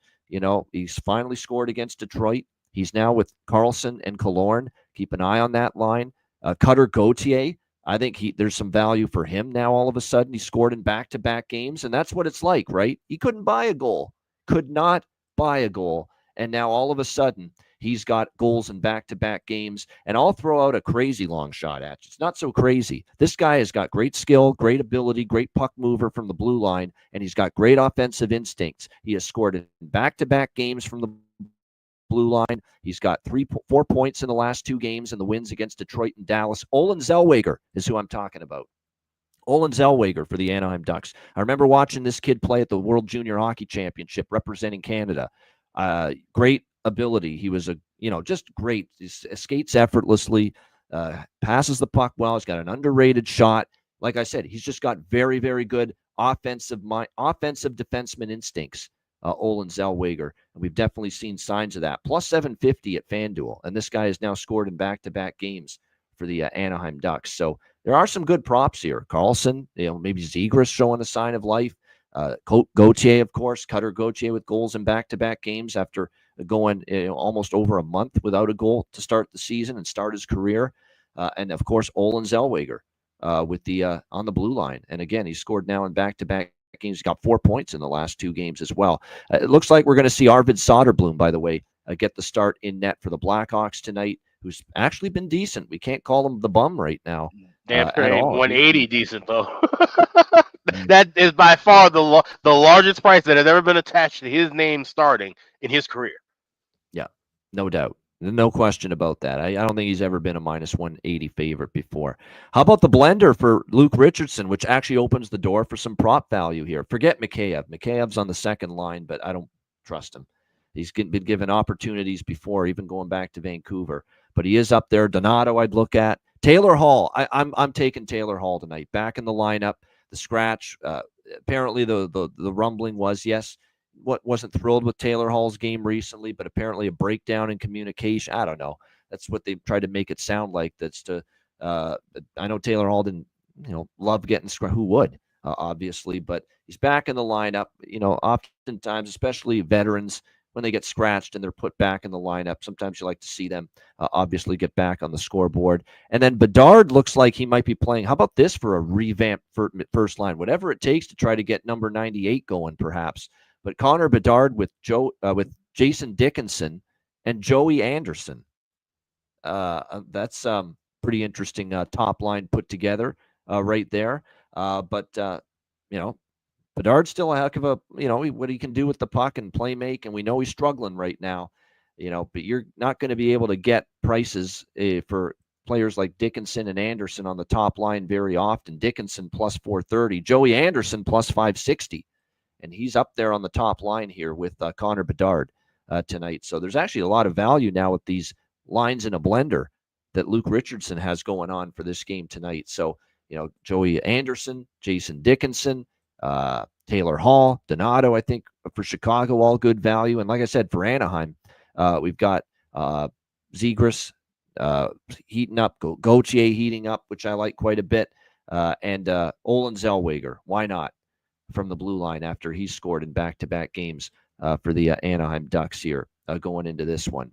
he's finally scored against Detroit. He's now with Carlson and Killorn. Keep an eye on that line. Cutter Gauthier, I think there's some value for him now. All of a sudden, he scored in back-to-back games. And that's what it's like, right? He couldn't buy a goal. Could not buy a goal. And now all of a sudden, he's got goals in back-to-back games. And I'll throw out a crazy long shot at you. It's not so crazy. This guy has got great skill, great ability, great puck mover from the blue line, and he's got great offensive instincts. He has scored in back-to-back games from the blue line. He's got 4 points in the last 2 games in the wins against Detroit and Dallas. Olin Zellweger is who I'm talking about. Olin Zellweger for the Anaheim Ducks. I remember watching this kid play at the World Junior Hockey Championship representing Canada. Great ability. He was just great. He skates effortlessly, passes the puck well. He's got an underrated shot. Like I said, he's just got very, very good offensive defenseman instincts, Olin Zellweger. And we've definitely seen signs of that. Plus 750 at FanDuel. And this guy has now scored in back-to-back games for the Anaheim Ducks. So there are some good props here. Carlson, maybe Zegras showing a sign of life. Gauthier, of course, Cutter Gauthier with goals in back-to-back games after going almost over a month without a goal to start the season and start his career. And, of course, Olin Zellweger with the on the blue line. And, again, he's scored now in back-to-back games. He's got 4 points in the last 2 games as well. It looks like we're going to see Arvid Soderblom, by the way, get the start in net for the Blackhawks tonight, who's actually been decent. We can't call him the bum right now. Damn, 180 decent, though. That is by far the largest price that has ever been attached to his name starting in his career. Yeah, no doubt. No question about that. I don't think he's ever been a minus 180 favorite before. How about the blender for Luke Richardson, which actually opens the door for some prop value here? Forget Mikheyev. Mikheyev's on the second line, but I don't trust him. He's been given opportunities before, even going back to Vancouver. But he is up there. Donato, I'd look at. Taylor Hall. I'm taking Taylor Hall tonight. Back in the lineup. The scratch. Apparently, the rumbling was, yes, wasn't thrilled with Taylor Hall's game recently, but apparently a breakdown in communication. I don't know. That's what they tried to make it sound like. That's to. I know Taylor Hall didn't, love getting scratched. Who would, obviously, but he's back in the lineup. Oftentimes, especially veterans, when they get scratched and they're put back in the lineup, sometimes you like to see them obviously get back on the scoreboard. And then Bedard looks like he might be playing. How about this for a revamped first line? Whatever it takes to try to get number 98 going, perhaps. But Connor Bedard with Jason Dickinson and Joey Anderson. That's pretty interesting top line put together right there. But Bedard's still a heck of a, what he can do with the puck and play make, and we know he's struggling right now, but you're not going to be able to get prices for players like Dickinson and Anderson on the top line very often. Dickinson plus 430, Joey Anderson plus 560. And he's up there on the top line here with Connor Bedard tonight. So there's actually a lot of value now with these lines in a blender that Luke Richardson has going on for this game tonight. So, Joey Anderson, Jason Dickinson, Taylor Hall, Donato, I think for Chicago, all good value. And like I said, for Anaheim, we've got Zegras heating up, Gauthier heating up, which I like quite a bit, and Olin Zellweger. Why not? From the blue line after he scored in back-to-back games for the Anaheim Ducks here going into this one.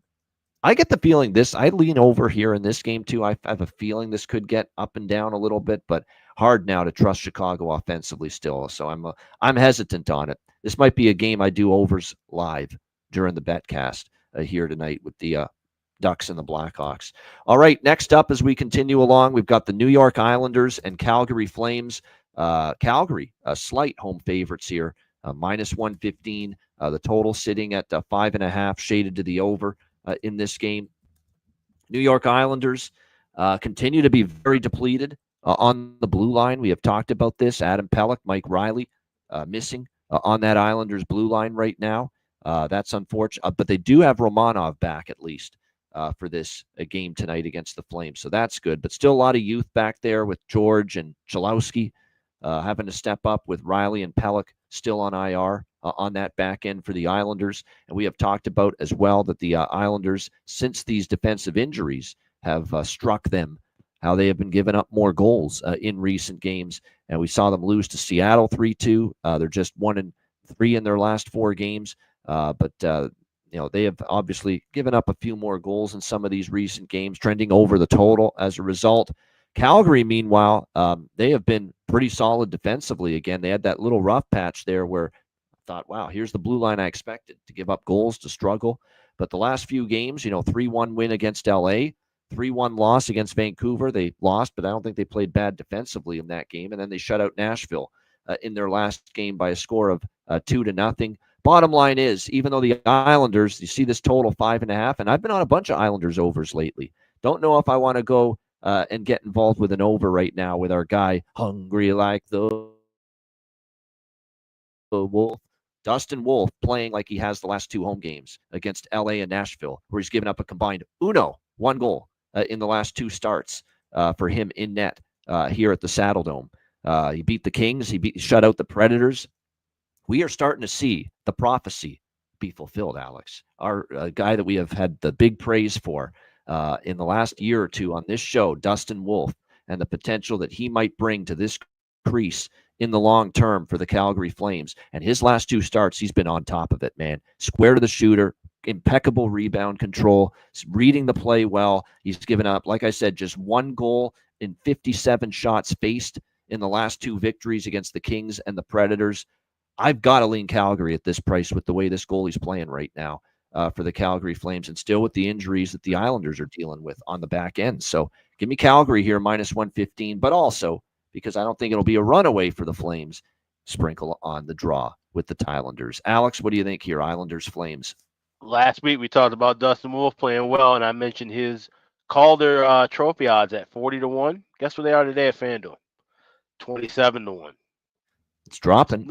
I get the feeling I lean over here in this game too. I have a feeling this could get up and down a little bit, but hard now to trust Chicago offensively still. So I'm hesitant on it. This might be a game I do overs live during the betcast here tonight with the Ducks and the Blackhawks. All right, next up as we continue along, we've got the New York Islanders and Calgary Flames. Calgary, slight home favorites here, minus 115. The total sitting at 5.5, shaded to the over in this game. New York Islanders continue to be very depleted on the blue line. We have talked about this. Adam Pelech, Mike Riley missing on that Islanders blue line right now. That's unfortunate, but they do have Romanov back at least for this game tonight against the Flames. So that's good, but still a lot of youth back there with George and Chalowski. Having to step up with Riley and Pelech still on IR on that back end for the Islanders. And we have talked about as well that the Islanders, since these defensive injuries have struck them, how they have been giving up more goals in recent games. And we saw them lose to Seattle 3-2. They're just 1-3 in their last 4 games. But they have obviously given up a few more goals in some of these recent games, trending over the total as a result. Calgary, meanwhile, they have been pretty solid defensively. Again, they had that little rough patch there where I thought, wow, here's the blue line I expected, to give up goals, to struggle. But the last few games, 3-1 win against LA, 3-1 loss against Vancouver. They lost, but I don't think they played bad defensively in that game. And then they shut out Nashville in their last game by a score of 2-0. Bottom line is, even though the Islanders, you see this total 5.5, and I've been on a bunch of Islanders overs lately. Don't know if I want to go and get involved with an over right now with our guy, hungry like the Wolf, Dustin Wolf, playing like he has the last 2 home games against LA and Nashville, where he's given up a combined 1 goal in the last 2 starts for him in net here at the Saddle Dome. He beat the Kings. He shut out the Predators. We are starting to see the prophecy be fulfilled, Alex. Our guy that we have had the big praise for in the last year or 2 on this show, Dustin Wolf, and the potential that he might bring to this crease in the long term for the Calgary Flames. And his last 2 starts, he's been on top of it, man. Square to the shooter, impeccable rebound control, reading the play well. He's given up, like I said, just 1 goal in 57 shots faced in the last 2 victories against the Kings and the Predators. I've got to lean Calgary at this price with the way this goalie's playing right now for the Calgary Flames, and still with the injuries that the Islanders are dealing with on the back end. So give me Calgary here, minus 115, but also because I don't think it'll be a runaway for the Flames. sprinkle on the draw with the Islanders. Alex, what do you think here? Islanders, Flames. Last week we talked about Dustin Wolf playing well, and I mentioned his Calder trophy odds at 40-1. Guess where they are today at FanDuel? 27-1. It's dropping.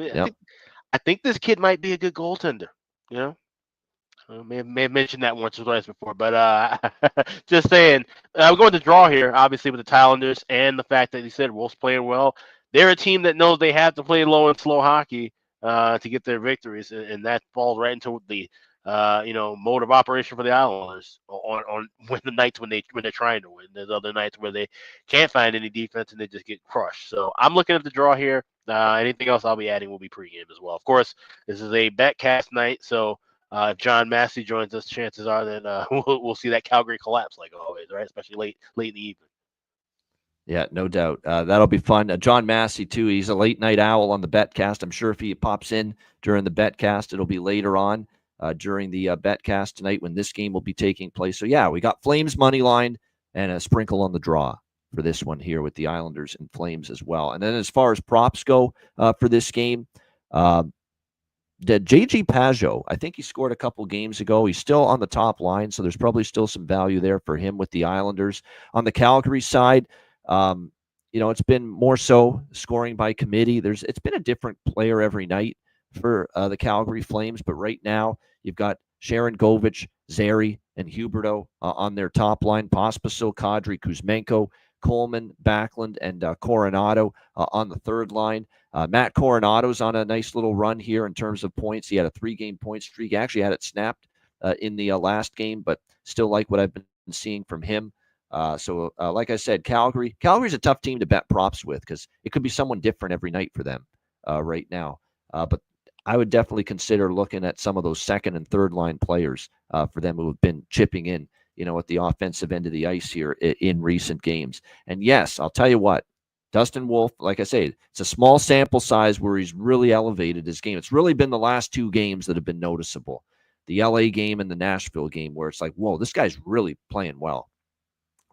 I think this kid might be a good goaltender. You know, I may have mentioned that once or twice before, but just saying. We're going to draw here, obviously, with the Islanders, and the fact that he said Wolf's playing well. They're a team that knows they have to play low and slow hockey to get their victories, and that falls right into the mode of operation for the Islanders on when the nights when they're trying to win. There's other nights where they can't find any defense and they just get crushed. So I'm looking at the draw here. Anything else I'll be adding will be pregame as well. Of course, this is a betcast night, so if John Massey joins us, chances are that we'll see that Calgary collapse like always, right? Especially late in the evening. Yeah, no doubt. That'll be fun. John Massey, too. He's a late night owl on the betcast. I'm sure if he pops in during the betcast, it'll be later on during the betcast tonight when this game will be taking place. So, yeah, we got Flames money line and a sprinkle on the draw for this one here with the Islanders and Flames as well. And then as far as props go for this game, JG Pajot, I think he scored a couple games ago. He's still on the top line, so there's probably still some value there for him with the Islanders. On the Calgary side, it's been more so scoring by committee. It's been a different player every night for the Calgary Flames, but right now you've got Sharon Govich, Zary, and Huberdeau on their top line. Pospisil, Kadri, Kuzmenko, Coleman, Backlund, and Coronado on the third line. Matt Coronado's on a nice little run here in terms of points. He had a 3-game point streak. He actually had it snapped in the last game, but still like what I've been seeing from him. So like I said, Calgary's a tough team to bet props with because it could be someone different every night for them right now. But I would definitely consider looking at some of those second and third line players for them who have been chipping in, at the offensive end of the ice here in recent games. And yes, I'll tell you what, Dustin Wolf, like I say, it's a small sample size where he's really elevated his game. It's really been the last 2 games that have been noticeable. The LA game and the Nashville game where it's like, whoa, this guy's really playing well.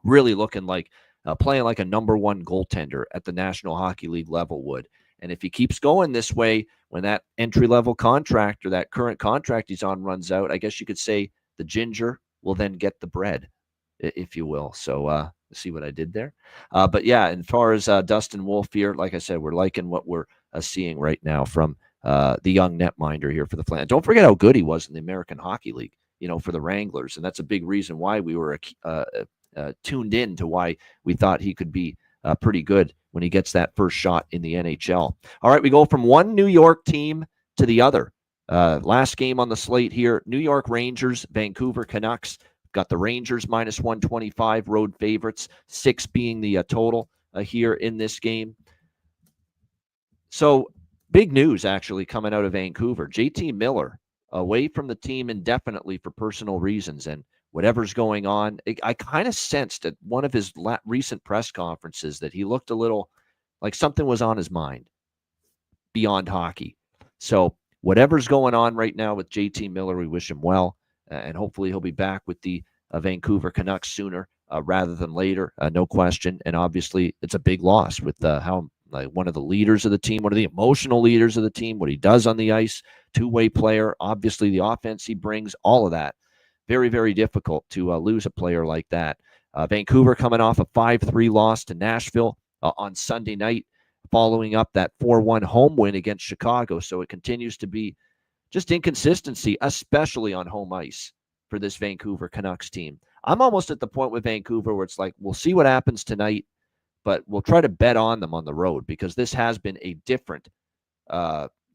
Really looking like playing like a number 1 goaltender at the National Hockey League level would. And if he keeps going this way, when that entry-level contract or that current contract he's on runs out, I guess you could say the ginger will then get the bread, if you will. So see what I did there? But yeah, as far as Dustin Wolf here, like I said, we're liking what we're seeing right now from the young netminder here for the Flames. Don't forget how good he was in the American Hockey League, for the Wranglers. And that's a big reason why we were tuned in to why we thought he could be pretty good when he gets that first shot in the NHL. All right, we go from one New York team to the other. Last game on the slate here, New York Rangers, Vancouver Canucks. Got the Rangers minus 125 road favorites, 6 being the total here in this game. So big news actually coming out of Vancouver. JT Miller away from the team indefinitely for personal reasons, and whatever's going on, I kind of sensed at one of his recent press conferences that he looked a little like something was on his mind beyond hockey. So whatever's going on right now with JT Miller, we wish him well. And hopefully he'll be back with the Vancouver Canucks sooner rather than later, no question. And obviously it's a big loss with how one of the leaders of the team, one of the emotional leaders of the team, what he does on the ice, 2-way player, obviously the offense he brings, all of that. Very, very difficult to lose a player like that. Vancouver coming off a 5-3 loss to Nashville on Sunday night, following up that 4-1 home win against Chicago. So it continues to be just inconsistency, especially on home ice for this Vancouver Canucks team. I'm almost at the point with Vancouver where it's like, we'll see what happens tonight, but we'll try to bet on them on the road because this has been a different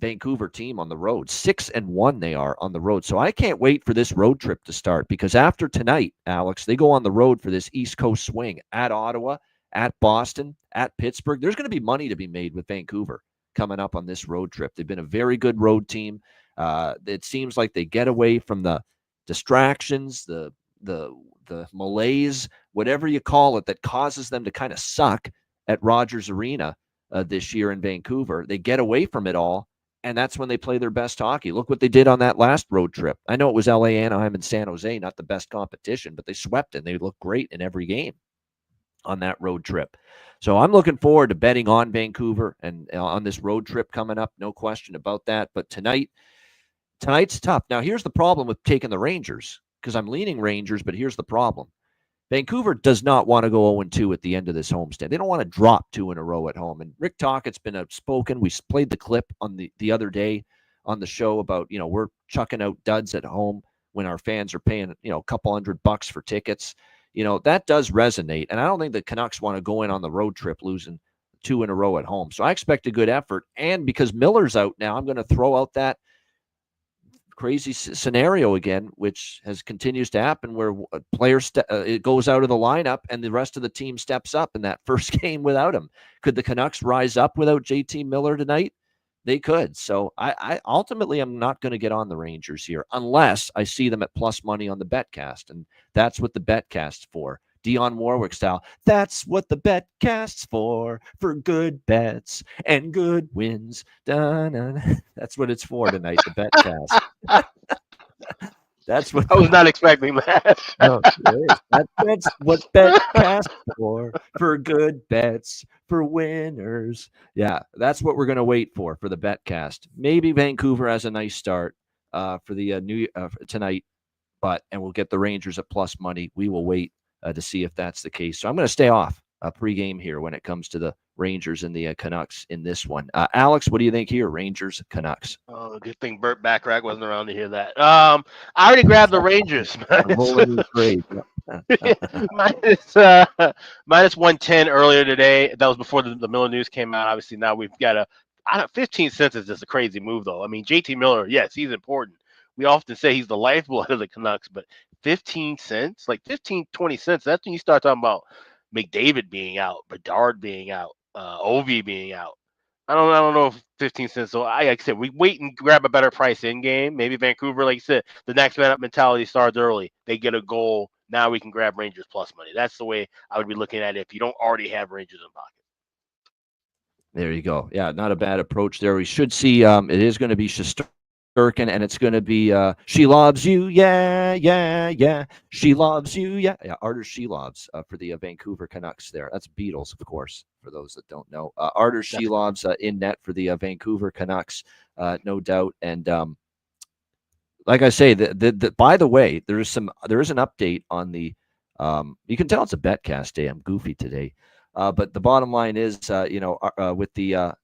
Vancouver team on the road. 6-1 they are on the road. So I can't wait for this road trip to start because after tonight, Alex, they go on the road for this East Coast swing at Ottawa, at Boston, at Pittsburgh. There's going to be money to be made with Vancouver coming up on this road trip. They've been a very good road team. It seems like they get away from the distractions, the malaise, whatever you call it, that causes them to kind of suck at Rogers Arena this year in Vancouver. They get away from it all, and that's when they play their best hockey. Look what they did on that last road trip. I know it was LA, Anaheim, and San Jose, not the best competition, but they swept and they looked great in every game. on that road trip. So I'm looking forward to betting on Vancouver and on this road trip coming up. No question about that. But tonight's tough. Now, here's the problem with taking the Rangers, because I'm leaning Rangers, but here's the problem. Vancouver does not want to go 0-2 at the end of this homestand. They don't want to drop 2 in a row at home. And Rick Tockett's been outspoken. We played the clip on the other day on the show about, we're chucking out duds at home when our fans are paying, a couple $100 for tickets. That does resonate. And I don't think the Canucks want to go in on the road trip losing 2 in a row at home. So I expect a good effort. And because Miller's out now, I'm going to throw out that crazy scenario again, which continues to happen, where a player it goes out of the lineup and the rest of the team steps up in that first game without him. Could the Canucks rise up without JT Miller tonight? They could. So I ultimately I'm not going to get on the Rangers here unless I see them at plus money on the BetCast, and that's what the BetCast's for. Dionne Warwick style. That's what the BetCast's for good bets and good wins. Dun-dun. That's what it's for tonight, the BetCast. That's what I was not expecting that. No, that's what BetCast for good bets, for winners. Yeah, that's what we're going to wait for the BetCast. Maybe Vancouver has a nice start for the tonight, and we'll get the Rangers at plus money. We will wait to see if that's the case. So I'm going to stay off pregame here when it comes to the Rangers and the Canucks in this one. Alex, what do you think here? Rangers, Canucks. Oh, good thing Burt Bacharach wasn't around to hear that. I already grabbed the Rangers. Minus 110 earlier today. That was before the Miller news came out. Obviously, now we've got 15 cents is just a crazy move, though. I mean, JT Miller, yes, he's important. We often say he's the lifeblood of the Canucks, but 15 cents, like 15, 20 cents, that's when you start talking about McDavid being out, Bedard being out, Ovi being out. I don't know if 15 cents. So like I said, we wait and grab a better price in game. Maybe Vancouver, like you said, the next man up mentality starts early. They get a goal. Now we can grab Rangers plus money. That's the way I would be looking at it if you don't already have Rangers in pocket. There you go. Yeah, not a bad approach there. We should see it is going to be Shesterkin, and it's going to be She Loves You, yeah. She Loves You, yeah. Artur Shelovs for the Vancouver Canucks there. That's Beatles, of course, for those that don't know. Artur Shelovs in net for the Vancouver Canucks, no doubt. And like I say, by the way, there is an update on the you can tell it's a BetCast day. I'm goofy today. But the bottom line is, with the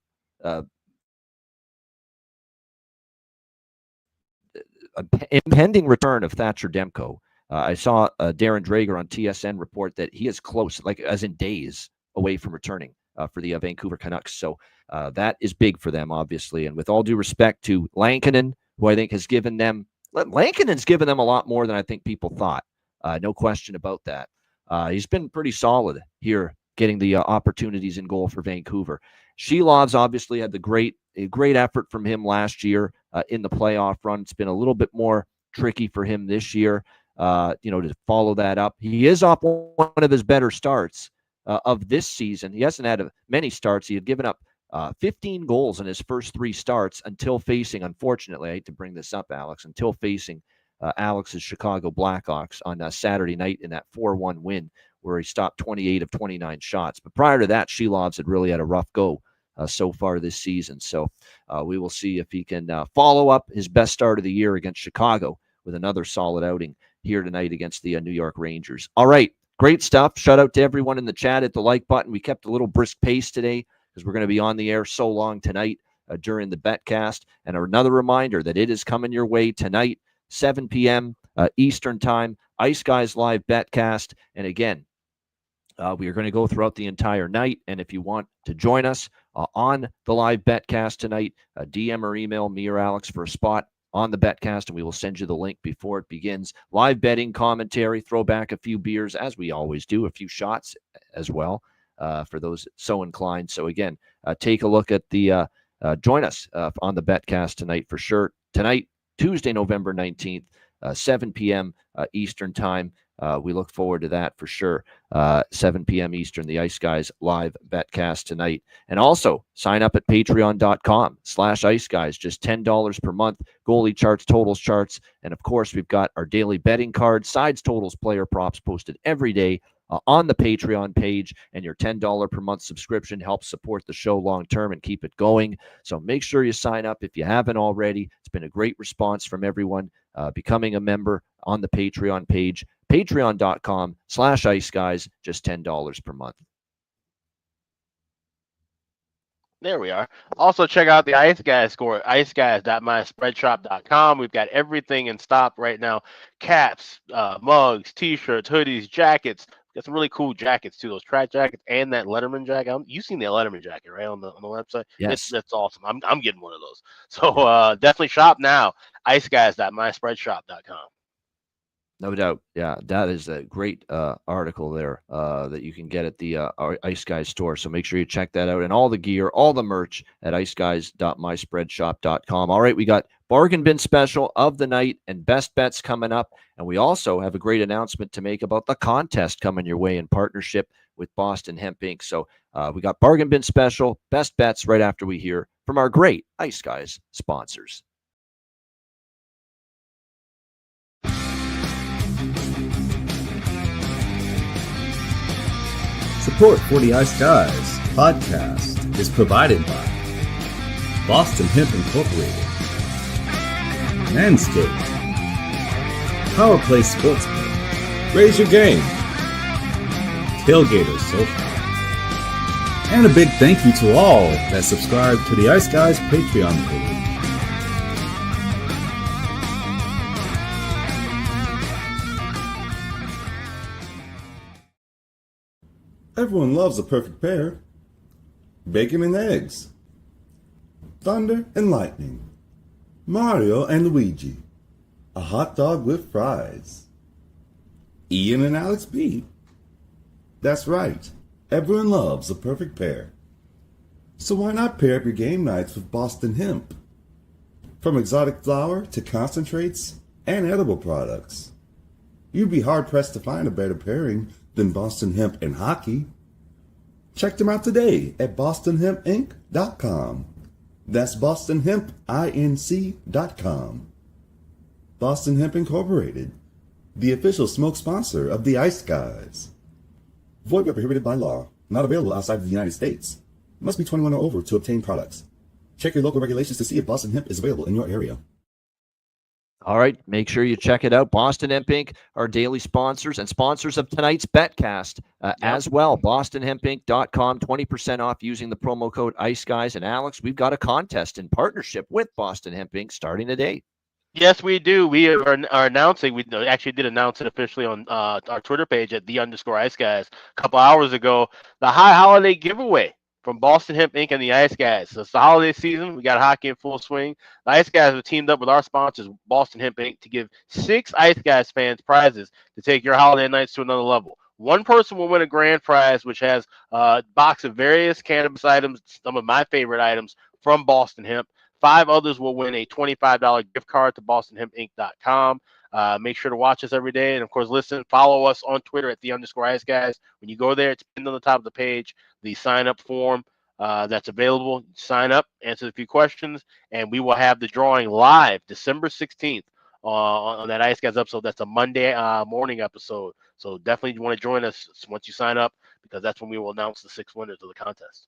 impending return of Thatcher Demko, I saw Darren Drager on TSN report that he is close, like as in days away from returning for the Vancouver Canucks. So that is big for them, obviously. And with all due respect to Lankinen, who I think has given them, Lankinen's given them a lot more than I think people thought. No question about that. He's been pretty solid here, getting the opportunities in goal for Vancouver. Shelovs obviously had a great effort from him last year in the playoff run. It's been a little bit more tricky for him this year, to follow that up. He is off one of his better starts of this season. He hasn't had many starts. He had given up 15 goals in his first 3 starts until facing, unfortunately, I hate to bring this up, Alex, until facing Alex's Chicago Blackhawks on Saturday night in that 4-1 win, where he stopped 28 of 29 shots. But prior to that, Shelovs had really had a rough go so far this season. So we will see if he can follow up his best start of the year against Chicago with another solid outing here tonight against the New York Rangers. All right, great stuff. Shout out to everyone in the chat. Hit the like button. We kept a little brisk pace today because we're going to be on the air so long tonight during the BetCast. And another reminder that it is coming your way tonight, 7 p.m. Eastern Time, Ice Guys Live BetCast. And again, we are going to go throughout the entire night. And if you want to join us on the live BetCast tonight, DM or email me or Alex for a spot on the BetCast, and we will send you the link before it begins. Live betting, commentary, throw back a few beers, as we always do, a few shots as well, for those so inclined. So again, take a look at the join us on the BetCast tonight for sure. Tonight, Tuesday, November 19th, 7 p.m. Eastern Time. We look forward to that for sure. 7 p.m. Eastern, the Ice Guys live BetCast tonight. And also sign up at patreon.com/Ice Guys, just $10 per month. Goalie charts, totals charts. And of course, we've got our daily betting card, sides, totals, player props posted every day on the Patreon page, and your $10 per month subscription helps support the show long term and keep it going. So make sure you sign up if you haven't already. It's been a great response from everyone becoming a member on the Patreon page, patreon.com/iceguys, just $10 per month. There we are. Also, check out the Ice Guys score, iceguys.myspreadshop.com. We've got everything in stock right now. Caps, mugs, T-shirts, hoodies, jackets. Got some really cool jackets, too. Those track jackets and that Letterman jacket. You've seen the Letterman jacket, right, on the website? Yes. That's awesome. I'm getting one of those. So definitely shop now. iceguys.myspreadshop.com. No doubt. Yeah, that is a great article there that you can get at the Ice Guys store. So make sure you check that out. And all the gear, all the merch at iceguys.myspreadshop.com. All right, we got Bargain Bin Special of the night and Best Bets coming up. And we also have a great announcement to make about the contest coming your way in partnership with Boston Hemp Inc. So we got Bargain Bin Special, Best Bets right after we hear from our great Ice Guys sponsors. Support for the Ice Guys podcast is provided by Boston Hemp Incorporated, Manscaped, Power Play Sportsbook, Raise Your Game, Tailgater Sofa, and a big thank you to all that subscribe to the Ice Guys Patreon page. Everyone loves a perfect pair. Bacon and eggs. Thunder and lightning. Mario and Luigi. A hot dog with fries. Ian and Alex B. That's right. Everyone loves a perfect pair. So why not pair up your game nights with Boston Hemp? From exotic flower to concentrates and edible products. You'd be hard-pressed to find a better pairing than Boston Hemp and Hockey. Check them out today at bostonhempinc.com. That's bostonhempinc.com. Boston Hemp Incorporated, the official smoke sponsor of the Ice Guys. Void where prohibited by law. Not available outside of the United States. Must be 21 or over to obtain products. Check your local regulations to see if Boston Hemp is available in your area. All right, make sure you check it out. Boston Hemp Inc., our daily sponsors and sponsors of tonight's Betcast as well. BostonHempInc.com, 20% off using the promo code Ice Guys. And Alex, we've got a contest in partnership with Boston Hemp Inc. starting today. Yes, we do. We are announcing. We actually did announce it officially on our Twitter page at _Ice Guys a couple hours ago. The High Holiday Giveaway from Boston Hemp Inc. and the Ice Guys. So it's the holiday season. We got hockey in full swing. The Ice Guys have teamed up with our sponsors, Boston Hemp Inc., to give 6 Ice Guys fans prizes to take your holiday nights to another level. One person will win a grand prize, which has a box of various cannabis items, some of my favorite items from Boston Hemp. 5 others will win a $25 gift card to bostonhempinc.com. Make sure to watch us every day. And, of course, follow us on Twitter at the _Ice Guys. When you go there, it's pinned on the top of the page, the sign-up form that's available. Sign up, answer a few questions, and we will have the drawing live December 16th on that Ice Guys episode. That's a Monday morning episode. So definitely you want to join us once you sign up, because that's when we will announce the 6 winners of the contest.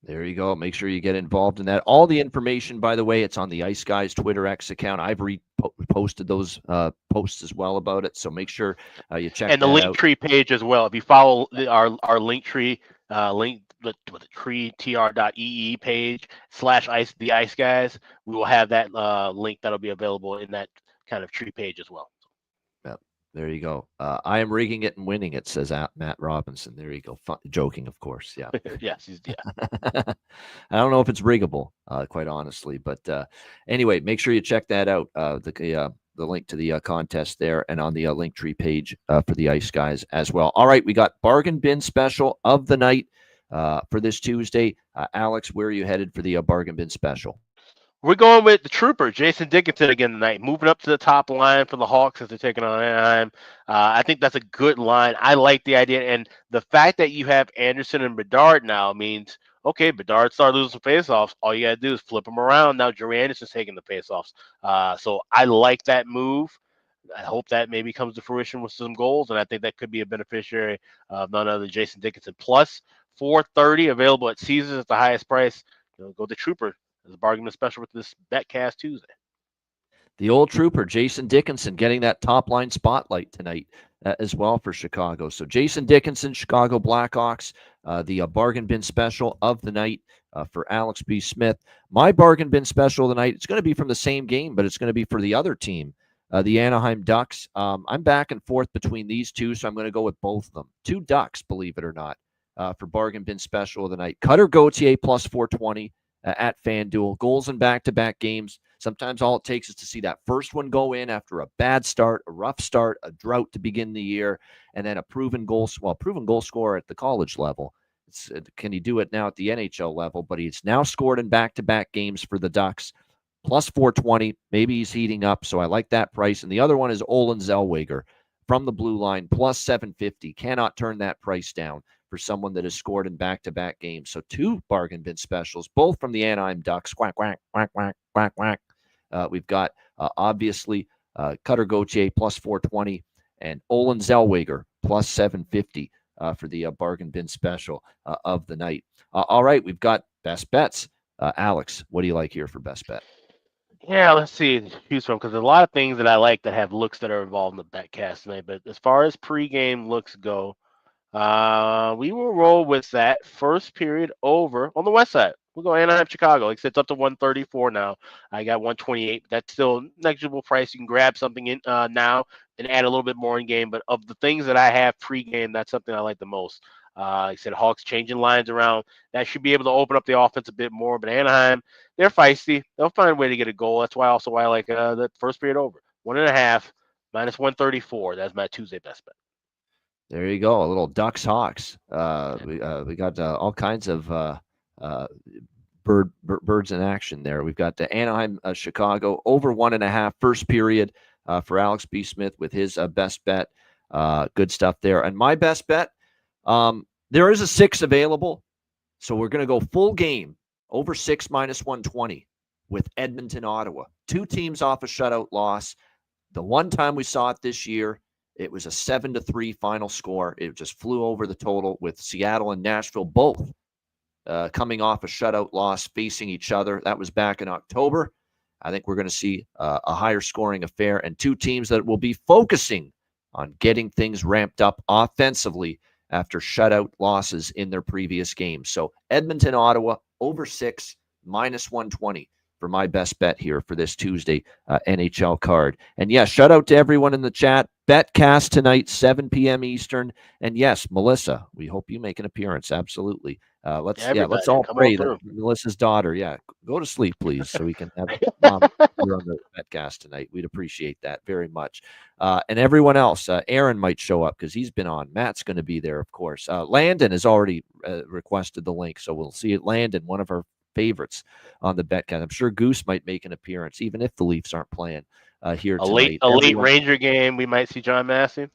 There you go. Make sure you get involved in that. All the information, by the way, it's on the Ice Guys Twitter X account. I've reposted those posts as well about it, so make sure you check and the Linktree page as well. If you follow our Linktree link, the tree.ee page / the Ice Guys, we will have that link that'll be available in that kind of tree page as well. There you go. I am rigging it and winning it, says Matt Robinson. There you go. Joking, of course. Yeah. Yes. Yeah. I don't know if it's riggable, quite honestly. But anyway, make sure you check that out. The link to the contest there and on the Linktree page for the Ice Guys as well. All right, we got Bargain Bin Special of the night for this Tuesday. Alex, where are you headed for the Bargain Bin Special? We're going with the Trooper, Jason Dickinson, again tonight, moving up to the top line for the Hawks as they're taking on Anaheim. I think that's a good line. I like the idea. And the fact that you have Anderson and Bedard now means, okay, Bedard started losing faceoffs. All you got to do is flip them around. Now Jerry Anderson's taking the faceoffs. So I like that move. I hope that maybe comes to fruition with some goals, and I think that could be a beneficiary of none other than Jason Dickinson. Plus 430 available at Caesars at the highest price. Go the Trooper as a bargain special with this BetCast Tuesday. The old Trooper, Jason Dickinson, getting that top line spotlight tonight as well for Chicago. So Jason Dickinson, Chicago Blackhawks, the bargain bin special of the night for Alex B. Smith. My bargain bin special of the night, it's going to be from the same game, but it's going to be for the other team, the Anaheim Ducks. I'm back and forth between these two, so I'm going to go with both of them. 2 Ducks, believe it or not, for bargain bin special of the night. Cutter Gauthier plus 420 at FanDuel. Goals in back-to-back games. Sometimes all it takes is to see that first one go in after a bad start, a rough start, a drought to begin the year, and then a proven goal scorer at the college level. Can he do it now at the NHL level? But he's now scored in back-to-back games for the Ducks. Plus 420. Maybe he's heating up, so I like that price. And the other one is Olin Zellweger from the blue line, plus 750. Cannot turn that price down for someone that has scored in back-to-back games. So 2 bargain bin specials, both from the Anaheim Ducks. Quack, quack, quack, quack, quack, quack. We've got, obviously, Cutter Gauthier plus 420 and Olin Zellweger plus 750 for the bargain bin special of the night. All right, we've got best bets. Alex, what do you like here for best bet? Yeah, let's see. Choose from, because there's a lot of things that I like that have looks that are involved in the BetCast tonight. But as far as pregame looks go, we will roll with that first period over on the west side. We'll go Anaheim, Chicago. Like I said, it's up to 134 now. I got 128. That's still negligible price. You can grab something in now and add a little bit more in game. But of the things that I have pregame, that's something I like the most. Like I said, Hawks changing lines around. That should be able to open up the offense a bit more. But Anaheim, they're feisty. They'll find a way to get a goal. That's why I like the first period over. 1.5 minus 134. That's my Tuesday best bet. There you go. A little Ducks Hawks. We got all kinds of birds in action there. We've got the Anaheim, Chicago over 1.5 first period for Alex B. Smith with his best bet. Good stuff there. And my best bet, there is a 6 available. So we're going to go full game over 6 minus 120 with Edmonton, Ottawa. 2 teams off a shutout loss. The one time we saw it this year, it was a 7-3 final score. It just flew over the total with Seattle and Nashville both coming off a shutout loss, facing each other. That was back in October. I think we're going to see a higher scoring affair and 2 teams that will be focusing on getting things ramped up offensively after shutout losses in their previous games. So Edmonton, Ottawa over 6 minus 120 for my best bet here for this Tuesday NHL card. And yes, shout out to everyone in the chat. BetCast tonight, 7 p.m. Eastern. And yes, Melissa, we hope you make an appearance. Absolutely. Let's all pray that Melissa's daughter, go to sleep, please, so we can have mom here on the BetCast tonight. We'd appreciate that very much. And everyone else, Aaron might show up because he's been on. Matt's going to be there, of course. Landon has already requested the link, so we'll see it. Landon, one of our favorites on the BetCast. I'm sure Goose might make an appearance, even if the Leafs aren't playing here tonight. A late Ranger game, we might see John Massey.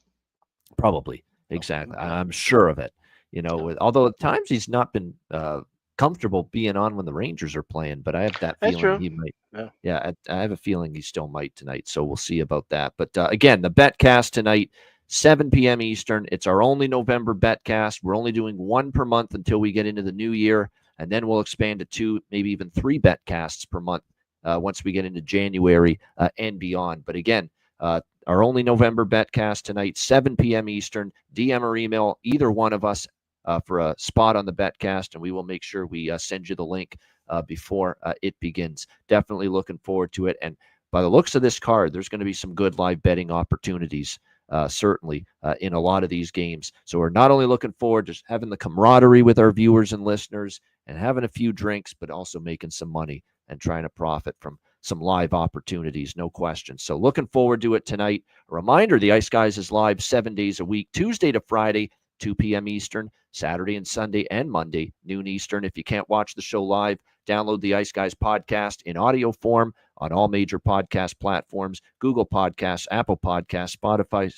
Probably, exactly. I'm sure of it. Although at times he's not been comfortable being on when the Rangers are playing, but I have that feeling he might. I have a feeling he still might tonight, so we'll see about that. But again, the BetCast tonight, 7 p.m. Eastern. It's our only November BetCast. We're only doing 1 per month until we get into the new year, and then we'll expand to 2, maybe even 3 BetCasts per month once we get into January and beyond. But again, our only November BetCast tonight, 7 p.m. Eastern. DM or email either one of us for a spot on the BetCast, and we will make sure we send you the link before it begins. Definitely looking forward to it. And by the looks of this card, there's going to be some good live betting opportunities, certainly, in a lot of these games. So we're not only looking forward to having the camaraderie with our viewers and listeners and having a few drinks, but also making some money and trying to profit from some live opportunities, no question. So looking forward to it tonight. A reminder, the Ice Guys is live 7 days a week, Tuesday to Friday, 2 p.m. Eastern, Saturday and Sunday and Monday, noon Eastern. If you can't watch the show live, download the Ice Guys podcast in audio form on all major podcast platforms, Google Podcasts, Apple Podcasts, Spotify,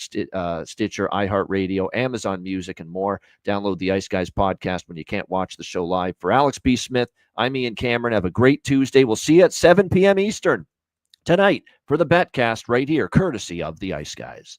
Stitcher, iHeartRadio, Amazon Music, and more. Download the Ice Guys podcast when you can't watch the show live. For Alex B. Smith, I'm Ian Cameron. Have a great Tuesday. We'll see you at 7 p.m. Eastern. tonight for the Betcast right here, courtesy of the Ice Guys.